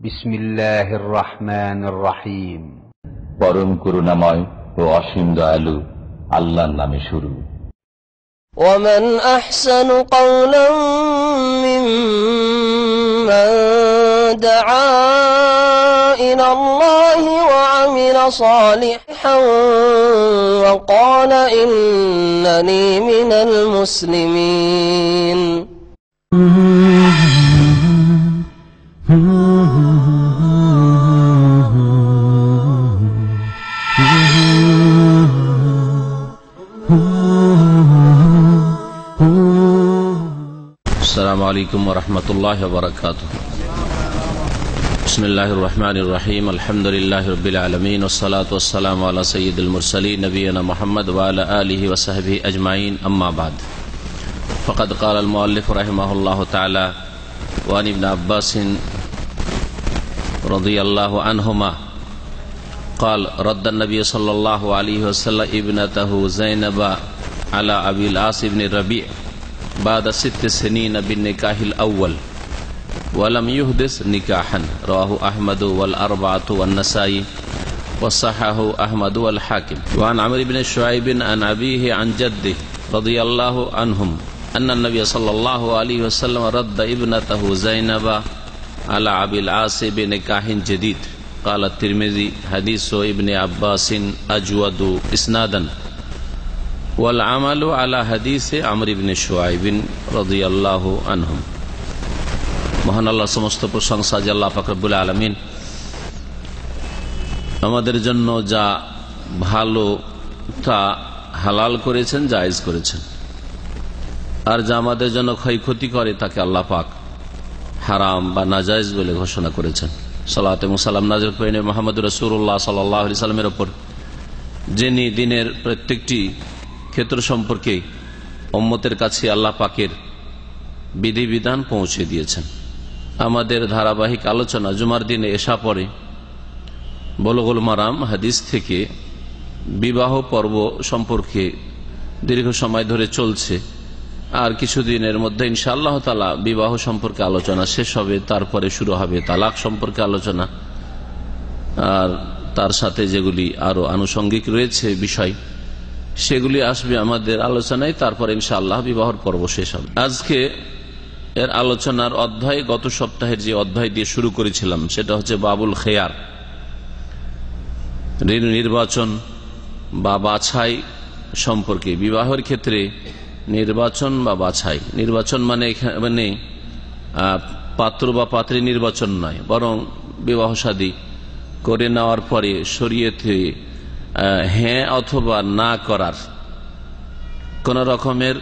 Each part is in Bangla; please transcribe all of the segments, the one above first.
বিসমিল্লাহির রহমানির রহিম। পরম করুণাময় ও অসীম দয়ালু আল্লাহর নামে শুরু। ومن أحسن قولا ممن دعا إلى الله وعمل صالحا وقال إنني من المسلمين। আসসালামু আলাইকুম ওয়া রাহমাতুল্লাহি ওয়া বারাকাতুহু। বিসমিল্লাহির রহমানির রহিম। আলহামদুলিল্লাহি রাব্বিল আলামিন ওয়াস সালাতু ওয়াস সালামু আলা সাইয়্যিদিল মুরসালিন নবিয়িনা মুহাম্মদ ওয়া আলা আলিহি ওয়া সাহবিহি আজমাইন, আম্মা বাদ। ফাকাদ ক্বালা আল মুআল্লিফ রাহিমাহুল্লাহু তাআলা ওয়া আন ইবনে আব্বাস রাদিয়াল্লাহু আনহুমা قال رد النبي صلى الله عليه وسلم ابنته زينب على أبي العاص بن الربيع بعد 6 سنين بالنكاح الأول ولم يحدث نكاحا، رواه أحمد والأربعة والنسائي وصححه أحمد والحاكم. وعن عمرو بن شعيب عن أبيه عن جده رضي الله عنهم أن النبي صلى الله عليه وسلم رد ابنته زينب على أبي العاص بنكاح جديد. قال الترمذي حديث ابن عباس أجود إسنادا والعمل على حديث عمرو بن شعيب رضي الله عنهم. মহান আল্লাহ সমস্ত প্রশংসা যে আল্লাহ পাক রব্বুল আলামিন আমাদের জন্য যা ভালো তা হালাল করেছেন, জায়েজ করেছেন, আর যা আমাদের জন্য ক্ষয়ক্ষতি করে তাকে আল্লাহ পাক হারাম বা নাজায়েজ বলে ঘোষণা করেছেন। সালাত এবং সালাম নাযিল করেন মুহাম্মদুর রাসূলুল্লাহ সাল্লাল্লাহু আলাইহি সাল্লামের উপর, যিনি দিনের প্রত্যেকটি ক্ষেত্র সম্পর্কে উম্মতের কাছে আল্লাহ পাকের বিধিবিধান পৌঁছে দিয়েছেন। আমাদের ধারাবাহিক আলোচনা জুমার দিনে এশা পরে বুলুগুল মারাম হাদিস থেকে বিবাহ পর্ব সম্পর্কে দীর্ঘ সময় ধরে চলছে, আর কিছুদিনের মধ্যে ইনশাআল্লাহ তাআলা বিবাহ সম্পর্কে আলোচনা শেষ হবে। তারপরে শুরু হবে তালাক সম্পর্কে আলোচনা, আর তার সাথে যেগুলি আরো আনুষঙ্গিক রয়েছে বিষয় সেগুলি আসবে আমাদের আলোচনায়। তারপরে ইনশাআল্লাহ বিবাহর পর্ব শেষ হবে। আজকে এর আলোচনার অধ্যায় গত সপ্তাহের যে অধ্যায় দিয়ে শুরু করেছিলাম সেটা হচ্ছে বাবুল খেয়ার, নির্বাচন বা বাছাই সম্পর্কে। বিবাহের ক্ষেত্রে নির্বাচন বা বাছাই, নির্বাচন মানে পাত্র বা পাত্রী নির্বাচন নয়, বরং বিবাহ শাদী করে নেওয়ার পরে শরীয়তে হ্যাঁ অথবা না করার কোন রকমের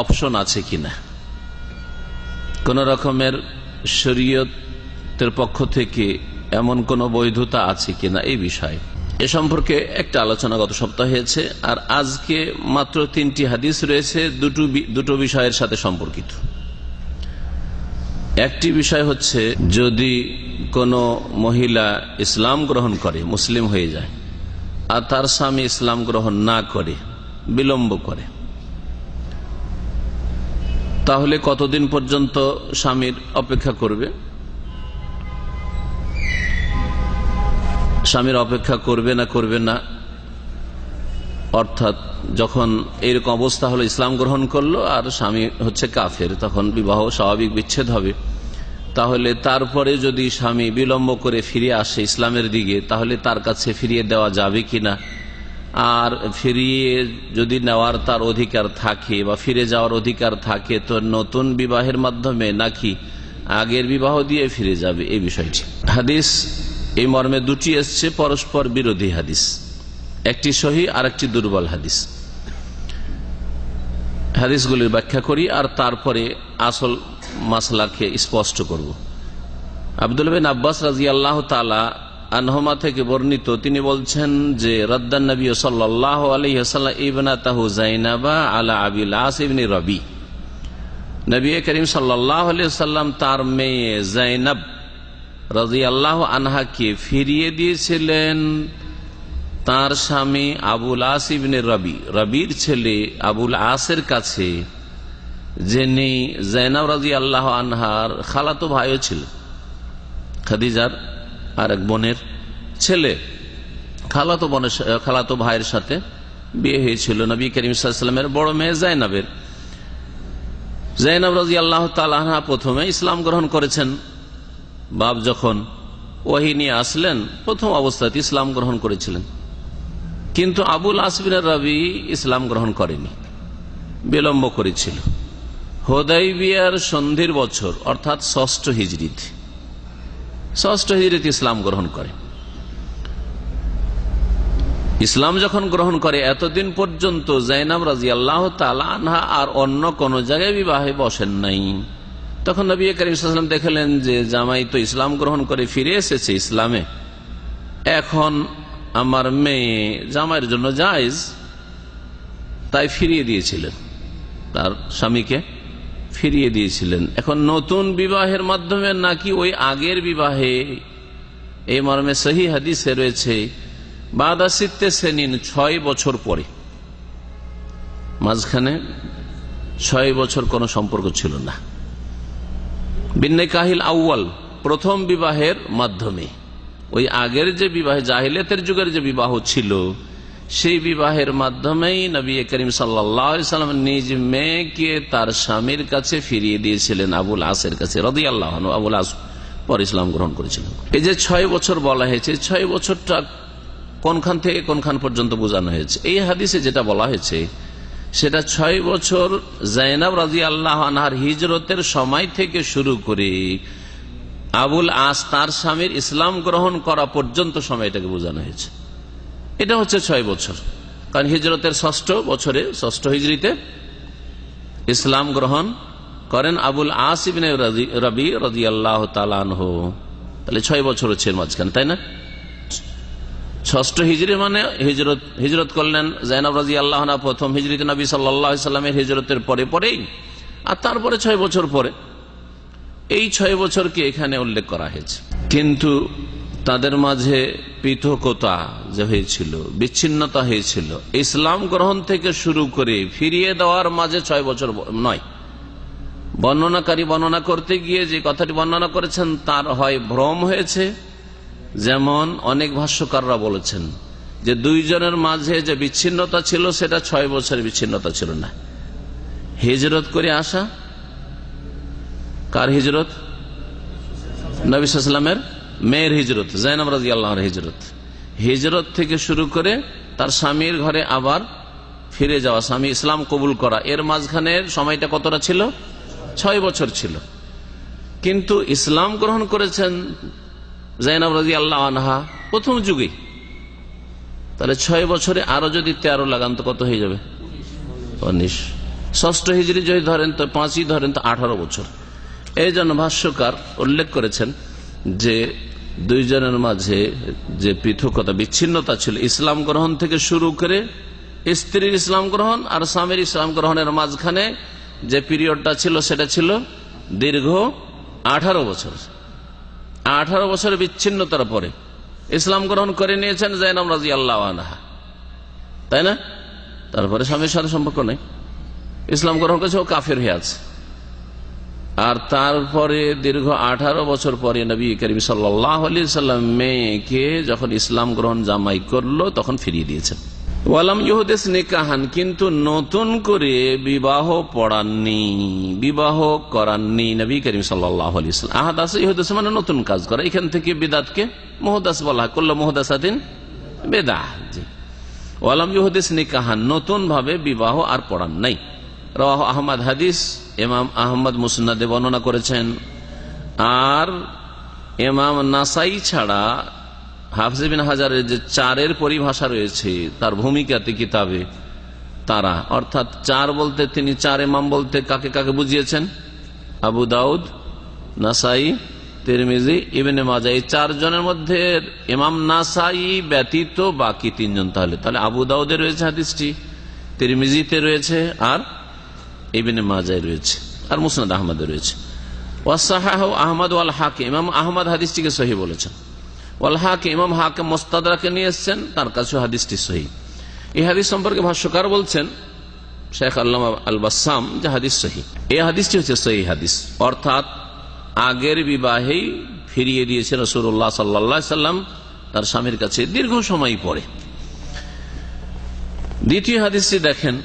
অপশন আছে কিনা, কোন রকমের শরীয়তের পক্ষ থেকে এমন কোন বৈধতা আছে কিনা, এই বিষয়ে এ সম্পর্কে একটা আলোচনা গত সপ্তাহে হয়েছে। আর আজকে মাত্র 3টি হাদিস রয়েছে দুটো বিষয়ের সাথে সম্পর্কিত। একটি বিষয় হচ্ছে, যদি কোনো মহিলা ইসলাম গ্রহণ করে, মুসলিম হয়ে যায়, আর তার স্বামী ইসলাম গ্রহণ না করে, বিলম্ব করে, তাহলে কতদিন পর্যন্ত স্বামীর অপেক্ষা করবে? স্বামীর অপেক্ষা করবে না করবে না, অর্থাৎ যখন এইরকম অবস্থা হলো, ইসলাম গ্রহণ করলো আর স্বামী হচ্ছে কাফের, তখন বিবাহ স্বাভাবিক বিচ্ছেদ হবে। তাহলে তারপরে যদি স্বামী বিলম্ব করে ফিরে আসে ইসলামের দিকে, তাহলে তার কাছে ফিরিয়ে দেওয়া যাবে কিনা, আর ফিরিয়ে যদি নেওয়ার তার অধিকার থাকে বা ফিরে যাওয়ার অধিকার থাকে, তো নতুন বিবাহের মাধ্যমে নাকি আগের বিবাহ দিয়ে ফিরে যাবে, এই বিষয়টি। হাদিস এই মর্মে দুটি এসছে, পরস্পর বিরোধী হাদিস, একটি সহিহ আর একটি দুর্বল হাদিস। হাদিসগুলির ব্যাখ্যা করি আর তারপরে আসল মাসলাকে স্পষ্ট করব। আব্দুল্লাহ বিন আব্বাস রাদিয়াল্লাহু তাআলা আনহুমা থেকে বর্ণিত, তিনি বলছেন যে রাদ্দান নবী সাল্লাল্লাহু আলাইহি ওয়াসাল্লাম ইবনাতাহু যায়নাবা আলা আবিল আস ইবনে রবি। নবী করিম সাল্লাল্লাহু আলাইহি ওয়াসাল্লাম তার মেয়ে যায়নাব রাদিয়াল্লাহু আনহাকে ফিরিয়ে দিয়েছিলেন তার স্বামী আবুল আস ইবনে রবি, রবির ছেলে আবুল আসের কাছে, যিনি যায়নাব রাদিয়াল্লাহু আনহার খালাতো ভাইও ছিল। খাদিজার আর এক বোনের ছেলে, খালাতো ভাইয়ের সাথে বিয়ে হয়েছিল নবী করিম সাল্লাল্লাহু আলাইহি ওয়াসাল্লামের বড় মেয়ে জাইনাবের। জাইনাব রাদিয়াল্লাহু তাআলা আনহা প্রথমে ইসলাম গ্রহণ করেছেন। বাপ যখন ওহী নিয়ে আসলেন প্রথম অবস্থাতে ইসলাম গ্রহণ করেছিলেন, কিন্তু আবুল আস বিন রাবি ইসলাম গ্রহণ করেনি, বিলম্ব করেছিল। হুদাইবিয়ার সন্ধির বছর অর্থাৎ ষষ্ঠ হিজরিতে ইসলাম গ্রহণ করে। ইসলাম যখন গ্রহণ করে এতদিন পর্যন্ত জাইনাব রাদিয়াল্লাহু তাআলা আনহা আর অন্য কোন জায়গায় বিবাহে বসেন নাই। তখন নবী করিম সাল্লাল্লাহু আলাইহি ওয়াসাল্লাম দেখলেন যে জামাই তো ইসলাম গ্রহণ করে ফিরে এসেছে ইসলামে, এখন আমার মেয়ে জামাইয়ের জন্য জায়েজ, তাই ফিরিয়ে দিয়েছিলেন, তার স্বামীকে ফিরিয়ে দিয়েছিলেন। এখন নতুন বিবাহের মাধ্যমে নাকি ওই আগের বিবাহে, এই মর্মে সহিহ হাদিসে রয়েছে বাদা সিত্তে সেনিন 6 বছর পরে, মাঝখানে 6 বছর কোনো সম্পর্ক ছিল না। বিন্নিকাহিল আউয়াল, প্রথম বিবাহের মাধ্যমে, ওই আগের যে বিবাহ জাহিলিয়াতের যুগের যে বিবাহ ছিল সেই বিবাহের মাধ্যমেই নবী করিম সাল্লাল্লাহু আলাইহি ওয়াসাল্লাম নিজ মেয়েকে তার স্বামীর কাছে ফিরিয়ে দিয়েছিলেন, আবুল আসের কাছে রাদিয়াল্লাহু আনহু। আবুল আস পর ইসলাম গ্রহণ করেছিলেন। এই যে 6 বছর বলা হয়েছে, 6 বছরটা কোনখান থেকে কোনখান পর্যন্ত বোঝানো হয়েছে? এই হাদিসে যেটা বলা হয়েছে সেটা 6 বছর জাইনাব রাদিয়াল্লাহু আনহার হিজরতের সময় থেকে শুরু করে আবুল আস তার স্বামীর ইসলাম গ্রহণ করা পর্যন্ত সময়টাকে বোঝানো হয়েছে। এটা হচ্ছে 6 বছর, কারণ হিজরতের 6ষ্ঠ বছরে, 6ষ্ঠ হিজরিতে ইসলাম গ্রহণ করেন আবুল আস ইবনে রাবি রাদিয়াল্লাহু তাআলা আনহু। তাহলে 6 বছর হচ্ছে মাঝখানে, তাই না? 6ষ্ঠ হিজরি মানে হিজরত করলেন জাইনাব রাদিয়াল্লাহু আনহা প্রথম হিজরিতে নবী সাল্লাল্লাহু আলাইহি সাল্লামের হিজরতের পরেই, আর তারপরে 6 বছর পরে। এই 6 বছরকে এখানে উল্লেখ করা হয়েছে। কিন্তু তাদের মাঝে পৃথকতা যে হয়েছিল, বিচ্ছিন্নতা হয়েছিল, ইসলাম গ্রহণ থেকে শুরু করে ফিরিয়ে দেওয়ার মাঝে 6 বছর নয়। বর্ণনাকারী বর্ণনা করতে গিয়ে যে কথাটি বর্ণনা করেছেন তার হয় ভ্রম হয়েছে, যেমন অনেক ভাষ্যকাররা বলেছেন যে 2 জনের মাঝে যে বিচ্ছিন্নতা ছিল সেটা 6 বছরের বিচ্ছিন্নতা ছিল না। হিজরত করে আসা, কার হিজরত? নবী সাল্লাল্লাহু আলাইহি ওয়াসাল্লামের মেয়ের হিজরত, জাইনাব রাদিয়াল্লাহু আনহার হিজরত। হিজরত থেকে শুরু করে তার স্বামীর ঘরে আবার ফিরে যাওয়া, স্বামী ইসলাম কবুল করা, এর মাঝখানের সময়টা কতটা ছিল? 6 বছর ছিল। কিন্তু ইসলাম গ্রহণ করেছেন জাইনাব রাদিয়াল্লাহু আনহা প্রথম যুগে, তাহলে 6 বছরে আরো যদি 13 লাগান তো কত হয়ে যাবে? 19। 6ষ্ঠ হিজরি যদি ধরেন তো 5ই ধরেন তো 18 বছর। এই জন্য ভাষ্যকার উল্লেখ করেছেন যে 2 জনের মাঝে যে পৃথকতা, বিচ্ছিন্নতা ছিল ইসলাম গ্রহণ থেকে শুরু করে স্ত্রীর ইসলাম গ্রহণ আর স্বামীর ইসলাম গ্রহণের মাঝখানে যে পিরিয়ডটা ছিল সেটা ছিল দীর্ঘ 18 বছর। 18 বছরের বিচ্ছিন্নতার পরে ইসলাম গ্রহণ করে নিয়েছেন জাইনাব রাদিয়াল্লাহু আনহা, তাই না? তারপরে স্বামীর সাথে সম্পর্ক নেই, ইসলাম গ্রহণ করেছে, ও কাফের হয়ে আছে। আর তারপরে দীর্ঘ 18 বছর পরে নবী করিম সাল্লাল্লাহু আলাইহি সাল্লাম মেয়েকে যখন ইসলাম গ্রহণ জামাই করলো তখন ফিরিয়ে দিয়েছেন। ওয়ালাম ইহুদিস নিকাহান, কিন্তু নতুন করে বিবাহ পড়াননি, বিবাহ করাননি নবী করিম সাল্লাল্লাহু আলাইহি সাল্লাম। আহাদাস ইহুদিস মানে নতুন কাজ করা, এখান থেকে বিদআতকে মুহদাস বলা হয়, কুল্লু মুহদাসাতিন বিদআহ। ওয়ালাম ইহুদিস নিকাহান, নতুন ভাবে বিবাহ আর পড়ান নাই। রাওয়াহু আহমদ, হাদিস ইমাম আহমদ মুসনাদে বর্ণনা করেছেন। আর ইমাম নাসাই ছাড়া হাফিজ বিন হাজারের যে 4-এর পরিভাষা রয়েছে তার ভূমিকাতে কিতাবে, তারা অর্থাৎ 4 বলতে তিনি 4 ইমাম বলতে কাকে কাকে বুঝিয়েছেন? আবু দাউদ, নাসাই, তিরমিজি, ইবনে মাজাহ। এই 4 জনের মধ্যে ইমাম নাসাই ব্যতীত বাকি 3 জন। তাহলে আবু দাউদে রয়েছে হাদিসটি, তিরমিজিতে রয়েছে, আর ইবনে মাজাহ রয়েছে, আর মুসনাদ আহমদে রয়েছে। ওয়াসাহাহু আহমদ ওয়াল হাকিম, ইমাম আহমদ হাদিসটিকে সহিহ বলেছেন। ওয়াল হাকিম, ইমাম হাকিম মুস্তাদরাকে নিয়ে এসেছেন, তার কাছে হাদিসটি সহিহ। এই হাদিস সম্পর্কে ভাষ্যকার বলছেন শেখ আল্লামা আল বাসসাম যে হাদিস সহিহ। এই হাদিসটি হচ্ছে সহিহ হাদিস, অর্থাৎ আগের বিবাহেই ফিরিয়ে দিয়েছে রাসূলুল্লাহ সাল্লাল্লাহু আলাইহি সাল্লাম তার স্বামীর কাছে দীর্ঘ সময় পরে। দ্বিতীয় হাদিসটি দেখেন,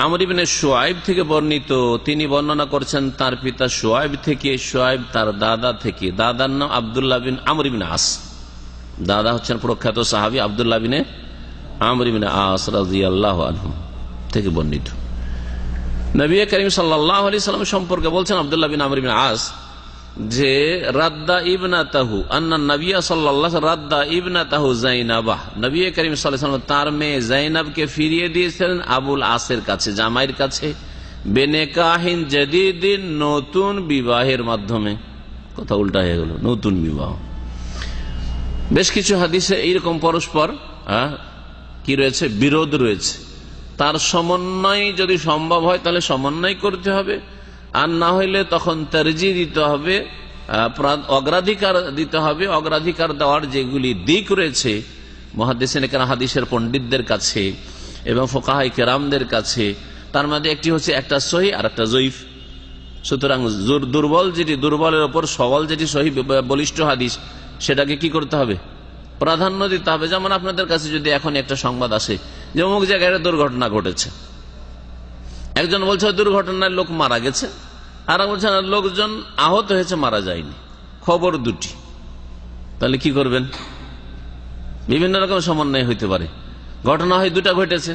আমর ইবনে শুআইব থেকে বর্ণিত, তিনি বর্ণনা করছেন তার পিতা শুআইব থেকে, শুআইব তার দাদা থেকে। দাদার নাম আব্দুল্লাহ বিন আমর ইবনে আস, দাদা হচ্ছেন প্রখ্যাত সাহাবী আব্দুল্লাহ বিন আমর ইবনে আস রাদিয়াল্লাহু আনহু থেকে বর্ণিত। নবী করিম সাল্লাল্লাহু আলাইহি সাল্লাম সম্পর্কে বলছেন আব্দুল্লাহ বিন আমর ইবনে আস যে রাদ্দা ইবনাতাহু আন্না নবী সাল্লাল্লাহু রাদ্দা ইবনাতাহু যায়নাবাহ, নবী করিম সাল্লাল্লাহু আলাইহি ওয়াসাল্লাম তার মেয়ে যায়নাবকে ফিরিয়ে দিয়েছিলেন আবুল আসের কাছে, জামাইয়ের কাছে, বেনিকাহিন জাদীদিন, নতুন বিবাহের মাধ্যমে। কথা উল্টা হয়ে গেল, নতুন বিবাহ। বেশ কিছু হাদিসে এইরকম পরস্পর কি রয়েছে, বিরোধ রয়েছে। তার সমন্বয় যদি সম্ভব হয় তাহলে সমন্বয় করতে হবে, আর না হইলে তখন তরজি দিতে হবে, অগ্রাধিকার দিতে হবে। অগ্রাধিকার দেওয়ার যেগুলি দিক রয়েছে মুহাদ্দিসিন কেরাম, হাদিসের পণ্ডিতদের কাছে এবং ফুকাহায়ে কেরামদের কাছে, তার মধ্যে একটি হচ্ছে একটা সহিহ আর একটা জয়ীফ। সুতরাং দুর্বল যেটি, দুর্বলের ওপর সবল যেটি সহিহ বলিষ্ঠ হাদিস, সেটাকে কি করতে হবে, প্রাধান্য দিতে হবে। যেমন আপনাদের কাছে যদি এখন একটা সংবাদ আসে যে অমুক জায়গায় দুর্ঘটনা ঘটেছে, একজন বলছে দুর্ঘটনায় লোক মারা গেছে, আর বলছে লোকজন আহত হয়েছে, মারা যায়নি, খবর দুটি, তাহলে কি করবেন? বিভিন্ন রকম সমন্বয় হইতে পারে। ঘটনা হয় দুটা ঘটেছে,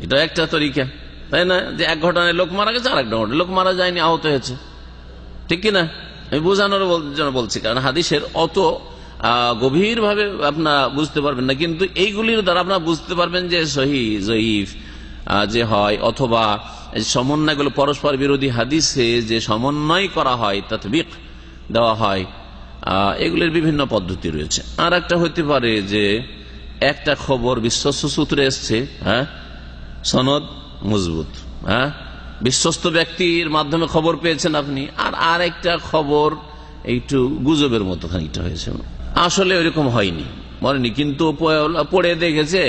এটা একটা তরিকা, তাই না? যে এক ঘটনায় লোক মারা গেছে, আর একটা ঘটনা লোক মারা যায়নি, আহত হয়েছে, ঠিক কিনা? আমি বোঝানোর জন্য বলছি, কারণ হাদিসের অত গভীর ভাবে আপনারা বুঝতে পারবেন না, কিন্তু এইগুলির দ্বারা আপনারা বুঝতে পারবেন যে সহিহ জয়ীফ যে হয়, অথবা সমন্বয়গুলো পরস্পর বিরোধী হাদিসে যে সমন্বয় করা হয়, তাতবিক দেওয়া হয়, এগুলির বিভিন্ন পদ্ধতি রয়েছে। আর একটা হতে পারে যে একটা খবর বিশ্বস্ত সূত্রে এসছে, সনদ মজবুত, বিশ্বস্ত ব্যক্তির মাধ্যমে খবর পেয়েছেন আপনি, আর একটা খবর একটু গুজবের মতো খানিকটা হয়েছে, আসলে ওইরকম হয়নি, মরেনি, কিন্তু পড়ে দেখেছে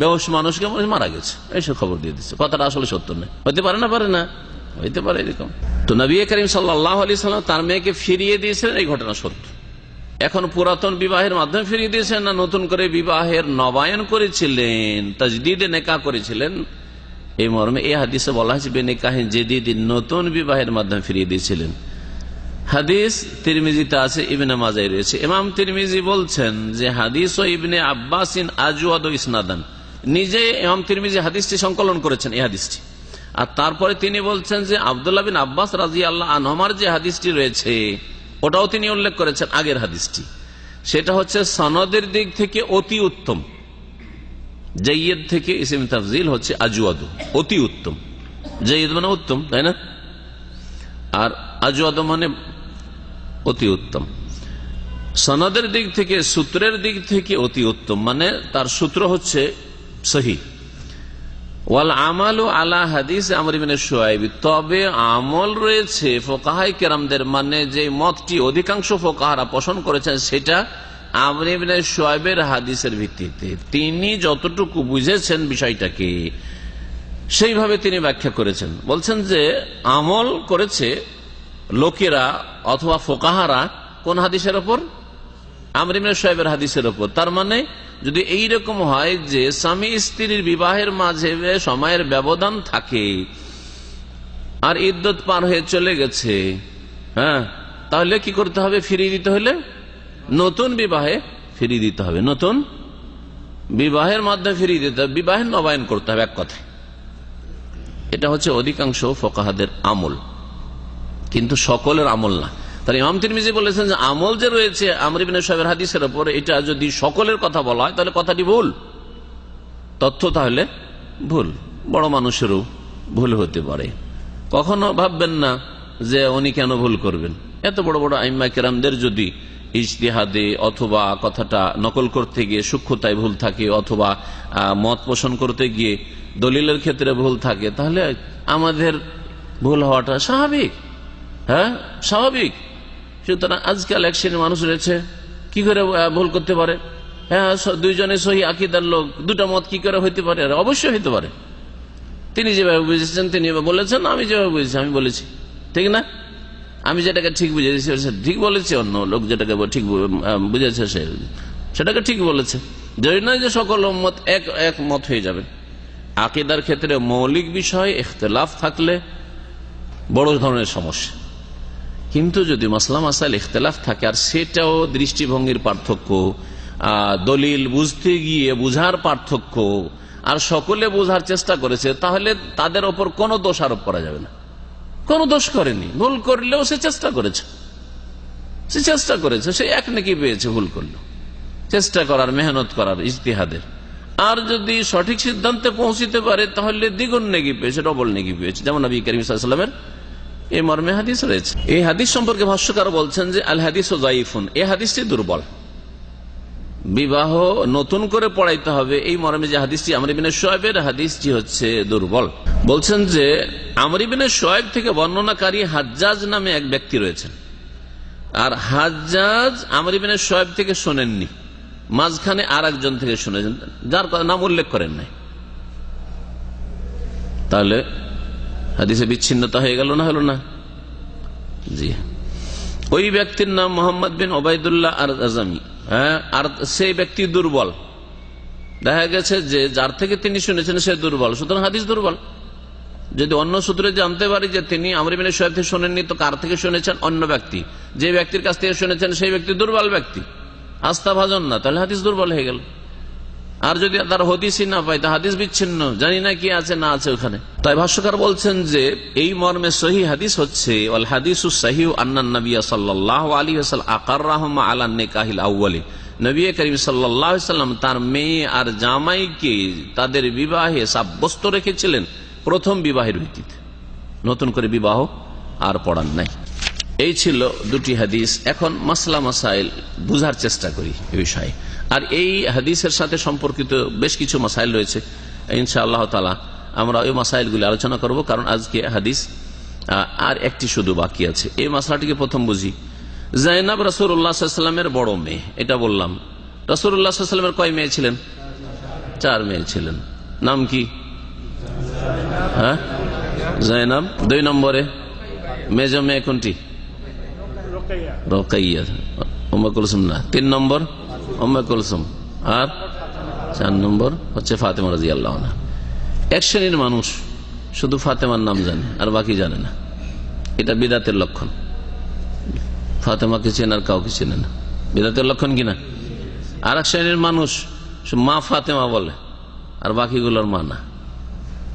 বেহুশ মানুষকে মারা গেছে, এইসব খবর দিয়ে দিচ্ছে, কথাটা আসলে সত্য নয়। হতে পারে না, পারে না, হইতে পারে এরকম। তো নবী করিম সাল্লাল্লাহু আলাইহি সাল্লাম তার মেয়েকে ফিরিয়ে দিয়েছিলেন, এই ঘটনা সত্য। এখন পুরাতন বিবাহের মাধ্যমে ফিরিয়ে দিয়েছেন না নতুন করে বিবাহের নবায়ন করেছিলেন, তাজদীদে নিকাহ করেছিলেন, এই মর্মে এই হাদিসে বলা হয়েছে বেনিকাহিন জাদীদিন, নতুন বিবাহের মাধ্যমে ফিরিয়ে দিয়েছিলেন। হাদিস তিরমিজিতে আছে, ইবনে মাজায় রয়েছে। ইমাম তিরমিজি বলছেন যে হাদিস ও ইবনে আব্বাসিন আজওয়াদ ইসনাদান, নিজে ইমাম তিরমিজি হাদিসটি সংকলন করেছেন এই হাদিসটি, আর তারপরে তিনি বলছেন যে আব্দুল্লাহ বিন আব্বাস রাদিয়াল্লাহু আনহুমার যে হাদিসটি রয়েছে ওটাও তিনি উল্লেখ করেছেন, আগের হাদিসটি, সেটা হচ্ছে সনদের দিক থেকে অতি উত্তম। জাইয়্যিদ থেকে ইসম তাফজিল হচ্ছে আজওয়াদ, অতি উত্তম। জাইয়্যিদ মানে উত্তম, তাই না? আর আজওয়াদ মানে অতি উত্তম। সনদের দিক থেকে, সূত্রের দিক থেকে অতি উত্তম, মানে তার সূত্র হচ্ছে সহিহ। ওয়াল আমালু আলা হাদিস আমর ইবনে শুআইব, তবে আমল রয়েছে ফুকাহায়ে কেরামদের, মানে যে মতটি অধিকাংশ ফুকাহারা পোষণ করেছেন সেটা আমর ইবনে শুআইবের হাদিসের ভিত্তিতে। তিনি যতটুকু বুঝেছেন বিষয়টাকে সেইভাবে তিনি ব্যাখ্যা করেছেন। বলছেন যে আমল করেছে লোকেরা অথবা ফুকাহারা কোন হাদিসের ওপর? আমর ইবনে শুআইবের হাদিসের ওপর। তার মানে যদি এইরকম হয় যে স্বামী স্ত্রীর বিবাহের মাঝে সময়ের ব্যবধান থাকে আর ইদ্যত পার হয়ে চলে গেছে, তাহলে কি করতে হবে? ফিরিয়ে দিতে হলে নতুন বিবাহে ফিরিয়ে দিতে হবে, নতুন বিবাহের মাধ্যমে ফিরিয়ে দিতে হবে, বিবাহের নবায়ন করতে হবে, এক কথায়। এটা হচ্ছে অধিকাংশ ফুকাহাদের আমল, কিন্তু সকলের আমল না। তার ইমাম তিরমিজি বলেছেন যে আমল যে রয়েছে আমর ইবনে শুআইবের হাদিসের উপর, এটা যদি সকলের কথা বলা হয় তাহলে কথাটি ভুল, তথ্য তাহলে ভুল, বড় মানুষেরও ভুল হতে পারে। কখনো ভাববেন না যে উনি কেন ভুল করবেন। এত বড় বড় আইম্মা কেরামদের যদি ইজতিহাদে অথবা কথাটা নকল করতে গিয়ে সূক্ষ্মতায় ভুল থাকে, অথবা মত পোষণ করতে গিয়ে দলিলের ক্ষেত্রে ভুল থাকে, তাহলে আমাদের ভুল হওয়াটা স্বাভাবিক, স্বাভাবিক। সুতরাং আজকাল এক শ্রেণীর মানুষ রয়েছে, কি করে ভুল করতে পারে? দুইজনে সহি আকীদার লোক, দুটা মত কি করে হইতে পারে? অবশ্যই হইতে পারে। তিনি যেভাবে বুঝেছেন তিনি বলেছেন, আমি যেভাবে বুঝেছি আমি বলেছি, ঠিক না? আমি যেটাকে ঠিক বুঝেছি ঠিক বলেছে, অন্য লোক যেটাকে ঠিক বুঝেছে সেটাকে ঠিক বলেছে। যদি নয় যে সকল উম্মত এক মত হয়ে যাবে। আকীদার ক্ষেত্রে মৌলিক বিষয় ইখতিলাফ থাকলে বড় ধরনের সমস্যা, কিন্তু যদি মাসলা মাসাইল ইখতিলাফ থাকে আর সেটাও দৃষ্টিভঙ্গির পার্থক্য, দলিল বুঝতে গিয়ে বুঝার পার্থক্য, আর সকলে বোঝার চেষ্টা করেছে, তাহলে তাদের ওপর কোনো দোষ আরোপ করা যাবে না। কোনো দোষ করেনি, ভুল করলেও সে চেষ্টা করেছে, সে এক নেকি পেয়েছে ভুল করলো, চেষ্টা করার, মেহনত করার, ইজতিহাদের। আর যদি সঠিক সিদ্ধান্তে পৌঁছিতে পারে তাহলে দ্বিগুণ নেকি পেয়েছে, ডবল নেকি পেয়েছে। যেমন নবী করিম সাল্লাল্লাহু আলাইহি ওয়াসাল্লামের এই মর্মে হাদিস রয়েছে। এই হাদিস সম্পর্কে ভাষ্যকার বলছেন যে আল হাদিসু যায়িফুন, এই হাদিসটি দুর্বল, বিবাহ নতুন করে পড়াইতে হবে, এই মর্মে যে হাদিসটি আমর ইবনে শুআয়বের হাদিসটি হচ্ছে দুর্বল। বলছেন যে আমর ইবনে শুআয়ব থেকে বর্ণনাকারী হাজ্জাজ নামে এক ব্যক্তি রয়েছেন, আর হাজ্জাজ আমর ইবনে শুআয়ব থেকে শোনেননি, মাঝখানে আর একজন থেকে শুনেছেন যার নাম উল্লেখ করেন নাই। তাহলে হাদিসে বিচ্ছিন্নতা হয়ে গেল না, হলো না? জি, ওই ব্যক্তির নাম মোহাম্মদ বিন ওবায়দুল্লাহ আর আজমি, আর সেই ব্যক্তি দুর্বল। দেখা গেছে যে যার থেকে তিনি শুনেছেন সে দুর্বল, সুতরাং হাদিস দুর্বল। যদি অন্য সূত্রে জানতে পারি যে তিনি আমর ইবনে শুআয়ব থেকে শোনেননি, তো কার থেকে শুনেছেন? অন্য ব্যক্তি, যে ব্যক্তির কাছ থেকে শুনেছেন সেই ব্যক্তি দুর্বল ব্যক্তি, আস্থাভাজন না, তাহলে হাদিস দুর্বল হয়ে গেল। আর যদি তার হদিসই না পাই তা হাদিস বিচ্ছিন্ন, জানি না কি আছে না আছে ওখানে। তাই ভাষ্যকার বলছেন যে এই মর্মে সহিহ হাদিস হচ্ছে ওয়াল হাদিসু সহিহ আন্নান নবী সাল্লাল্লাহু আলাইহি ওয়াসাল্লাম আকাররাহুম আলা নিকাহিল আউয়ালি, নবী করিম সাল্লাল্লাহু আলাইহি ওয়াসাল্লাম তার মেয়ে আর জামাইকে তাদের বিবাহে সাব্যস্ত রেখেছিলেন প্রথম বিবাহের ভিত্তিতে, নতুন করে বিবাহ আর পড়ান নাই। এই ছিল দুটি হাদিস। এখন মাসলা মাসাইল বুঝার চেষ্টা করি এই বিষয়ে। আর এই হাদিসের সাথে সম্পর্কিত বেশ কিছু মাসাইল রয়েছে, ইনশাআল্লাহ তাআলা আমরা ওই মাসাইলগুলি আলোচনা করব, কারণ আজকে হাদিস আর একটি শুধু বাকি আছে। এই মাসলাটিকে প্রথম বুঝি। যায়নাব রাসূলুল্লাহ সাল্লাল্লাহু আলাইহি ওয়াসাল্লামের বড় মেয়ে, এটা বললাম। রাসূলুল্লাহ সাল্লাল্লাহু আলাইহি ওয়াসাল্লামের কয় মেয়ে ছিলেন? 4 মেয়ে ছিলেন। নাম কি? যায়নাব। 2 নম্বরে মেজ মেয়ে কোনটি? রোকাইয়া। উম্মে কুলসুম না। 3 নম্বর উম্মে কুলসুম, আর 4 নম্বর হচ্ছে ফাতেমা রাদিয়াল্লাহু আনহা। এক শ্রেণীর মানুষ শুধু ফাতেমার নাম জানে আর বাকি জানে না, এটা বিদআতের লক্ষণ। ফাতেমাকে চেনার কাউকে চেনে না, বিদআতের লক্ষণ কিনা? আর এক শ্রেণীর মানুষ মা ফাতেমা বলে আর বাকিগুলোর মা না।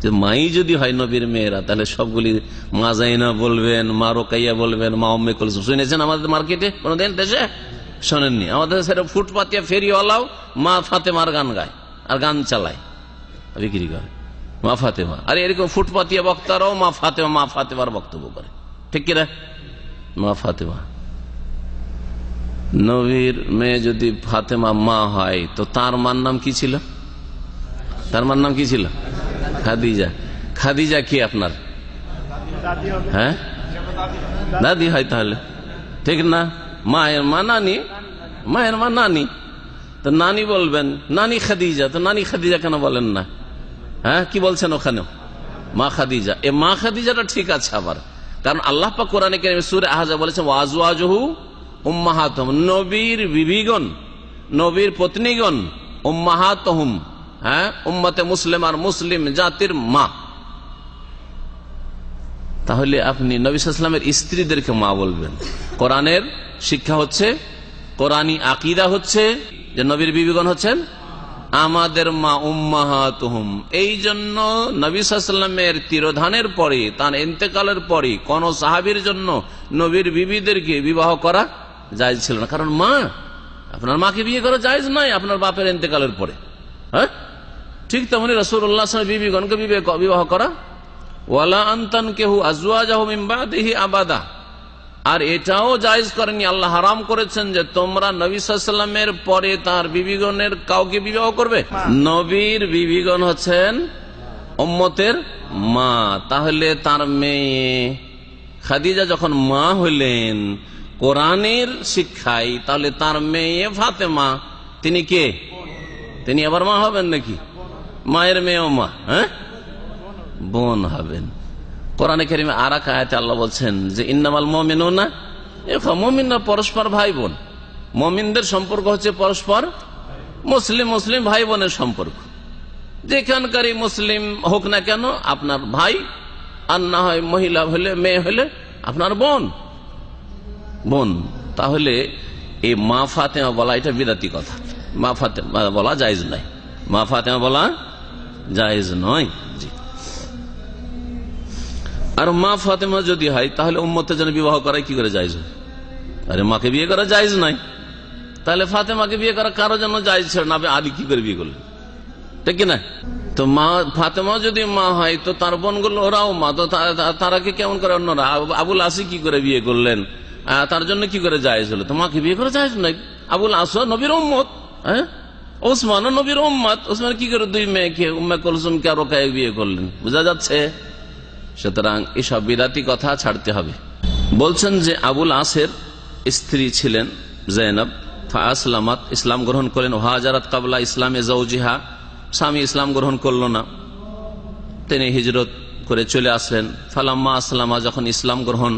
যে মাই যদি হয় নবীর মেয়েরা, তাহলে সবগুলি মা যায়না বলবেন, মা রোকাইয়া বলবেন, মা উম্মে কুলসুম। শুনেছেন আমাদের মার্কেটে কোনদিন দেশে? শোনেননি? আমাদের সেটা ফুটপাতিয়া ফেরিওয়ালাও মা ফাতেমার গান গায় আর গান চালায়, বিক্রি করে মা ফাতেমা। আর এরকম ফুটপাতিয়া বক্তারাও মা ফাতেমা মা ফাতেমার বক্তব্য করে, ঠিক কিনা? মা ফাতেমা। নবীর মেয়ে যদি ফাতেমা মা হয় তো তার মার নাম কি ছিল? তার মার নাম কি ছিল? খাদিজা। খাদিজা কি আপনার? হ্যাঁ, দাদি হয় তাহলে, ঠিক না? মায়ের মা নানি, মায়ের মা নানি, তো নানি বলবেন নানি খাদিজা। তো নানি খাদিজা কেন বলেন না? হ্যাঁ, কি বলছেন ওখানে? মা খাদিজা। এ মা খাদিজাটা ঠিক আছে আবার, কারণ আল্লাহ পাক কোরআনে কারীমে সূরা আহজাব বলেছেন ওয়াজওয়াজুহু উম্মাহাতুহুম, নবীর বিবিগণ, নবীর পত্নীগণ, উম্মাহাতুহুম, হ্যাঁ, উম্মতে মুসলিম আর মুসলিম জাতির মা। তাহলে আপনি নবী সাল্লাল্লাহু আলাইহি ওয়াসাল্লামের স্ত্রীদেরকে মা বলবেন। কোরআনের শিক্ষা হচ্ছে, কোরআনী আকীদা হচ্ছে যে নবীর বিবিগণ হচ্ছেন আমাদের মা, উম্মাহাতুহুম। এই জন্য নবী সাল্লাল্লাহু আলাইহি ওয়াসাল্লামের তিরোধানের পরে, তার ইন্তেকালের পরে কোন সাহাবীর জন্য নবীর বিবিদেরকে বিবাহ করা জায়েজ ছিল না, কারণ মা। আপনার মাকে বিয়ে করা জায়েজ নাই আপনার বাপের ইন্তেকালের পরে। হ্যাঁ, ঠিক তেমনি রাসূলুল্লাহ সাল্লাল্লাহু আলাইহি ওয়াসাল্লাম বিবিগণকে বিবাহ করা, ওয়ালা আনতানকিহু আজওয়াজাহু মিন বাদিহি আবাদা। আর এটাও জায়েজ করেনি, আল্লাহ হারাম করেছেন যে তোমরা নবী সাল্লাল্লাহু আলাইহি ওয়াসাল্লামের পরে তার বিবিগণের কাউকে বিবাহ করবে। নবীর বিবিগণ হচ্ছেন উম্মতের মা। তাহলে তার মেয়ে খাদিজা যখন মা হলেন কোরআনের শিক্ষায়, তাহলে তার মেয়ে ফাতেমা তিনি কে? তিনি আবার মা হবেন নাকি? মায়ের মেয়েও মা, হ্যাঁ, বোন হবেন। কোরআনে কারিমে আর এক আয়াতে আল্লাহ বলছেন যে ইন্নামাল মুমিনুনা মুমিনরা পরস্পর ভাই বোন। মুমিনদের সম্পর্ক হচ্ছে পরস্পর মুসলিম মুসলিম ভাই বোনের সম্পর্ক। যেখানকারই মুসলিম হোক না কেন আপনার ভাই, আর না হয় মহিলা হলে মেয়ে হলে আপনার বোন। তাহলে এই মা ফাতেমা বলা এটা বিদাতি কথা। মা ফাতেমা বলা জায়েজ নাই, মা ফাতেমা বলা জায়েজ নয়। জি। আর মা ফাতেমা যদি হয় তাহলে উম্মতের জন্য বিবাহ করাই কি করে জায়েজ হয়? আরে মাকে বিয়ে করা জায়েজ নাই, তাহলে ফাতেমাকে বিয়ে করা কারো জন্য জায়েজ ছিল না? আলী কি করে বিয়ে করলেন? ঠিক কিনা? তো মা ফাতেমা যদি মা হয় তো তার বোনগুলো ওরাও মা, তো তারা কি কেমন করে অন্যরা? আবুল আসি কি করে বিয়ে করলেন? তার জন্য কি করে জায়েজ হলো? তো মাকে বিয়ে করা জায়েজ নাই। আবুল আস নবীর উম্মত, হ্যাঁ, ওসমান নবীর উম্মত। ওসমান কি করে দুই মেয়েকে উম্মে কুলসুমকে আর রোকায়া বিয়ে করলেন? বোঝা যাচ্ছে। সুতরাং এসব বিদাতি কথা ছাড়তে হবে। বলছেন যে আবুল আসের স্ত্রী ছিলেন জৈনব, ফাসলামাত, ইসলাম গ্রহণ করেন। হাজারাত কাবলা ইসলামে জাওজিহা, স্বামী ইসলাম গ্রহণ করল না, তিনি হিজরত করে চলে আসলেন। ফালাম্মা আসলামা, যখন ইসলাম গ্রহণ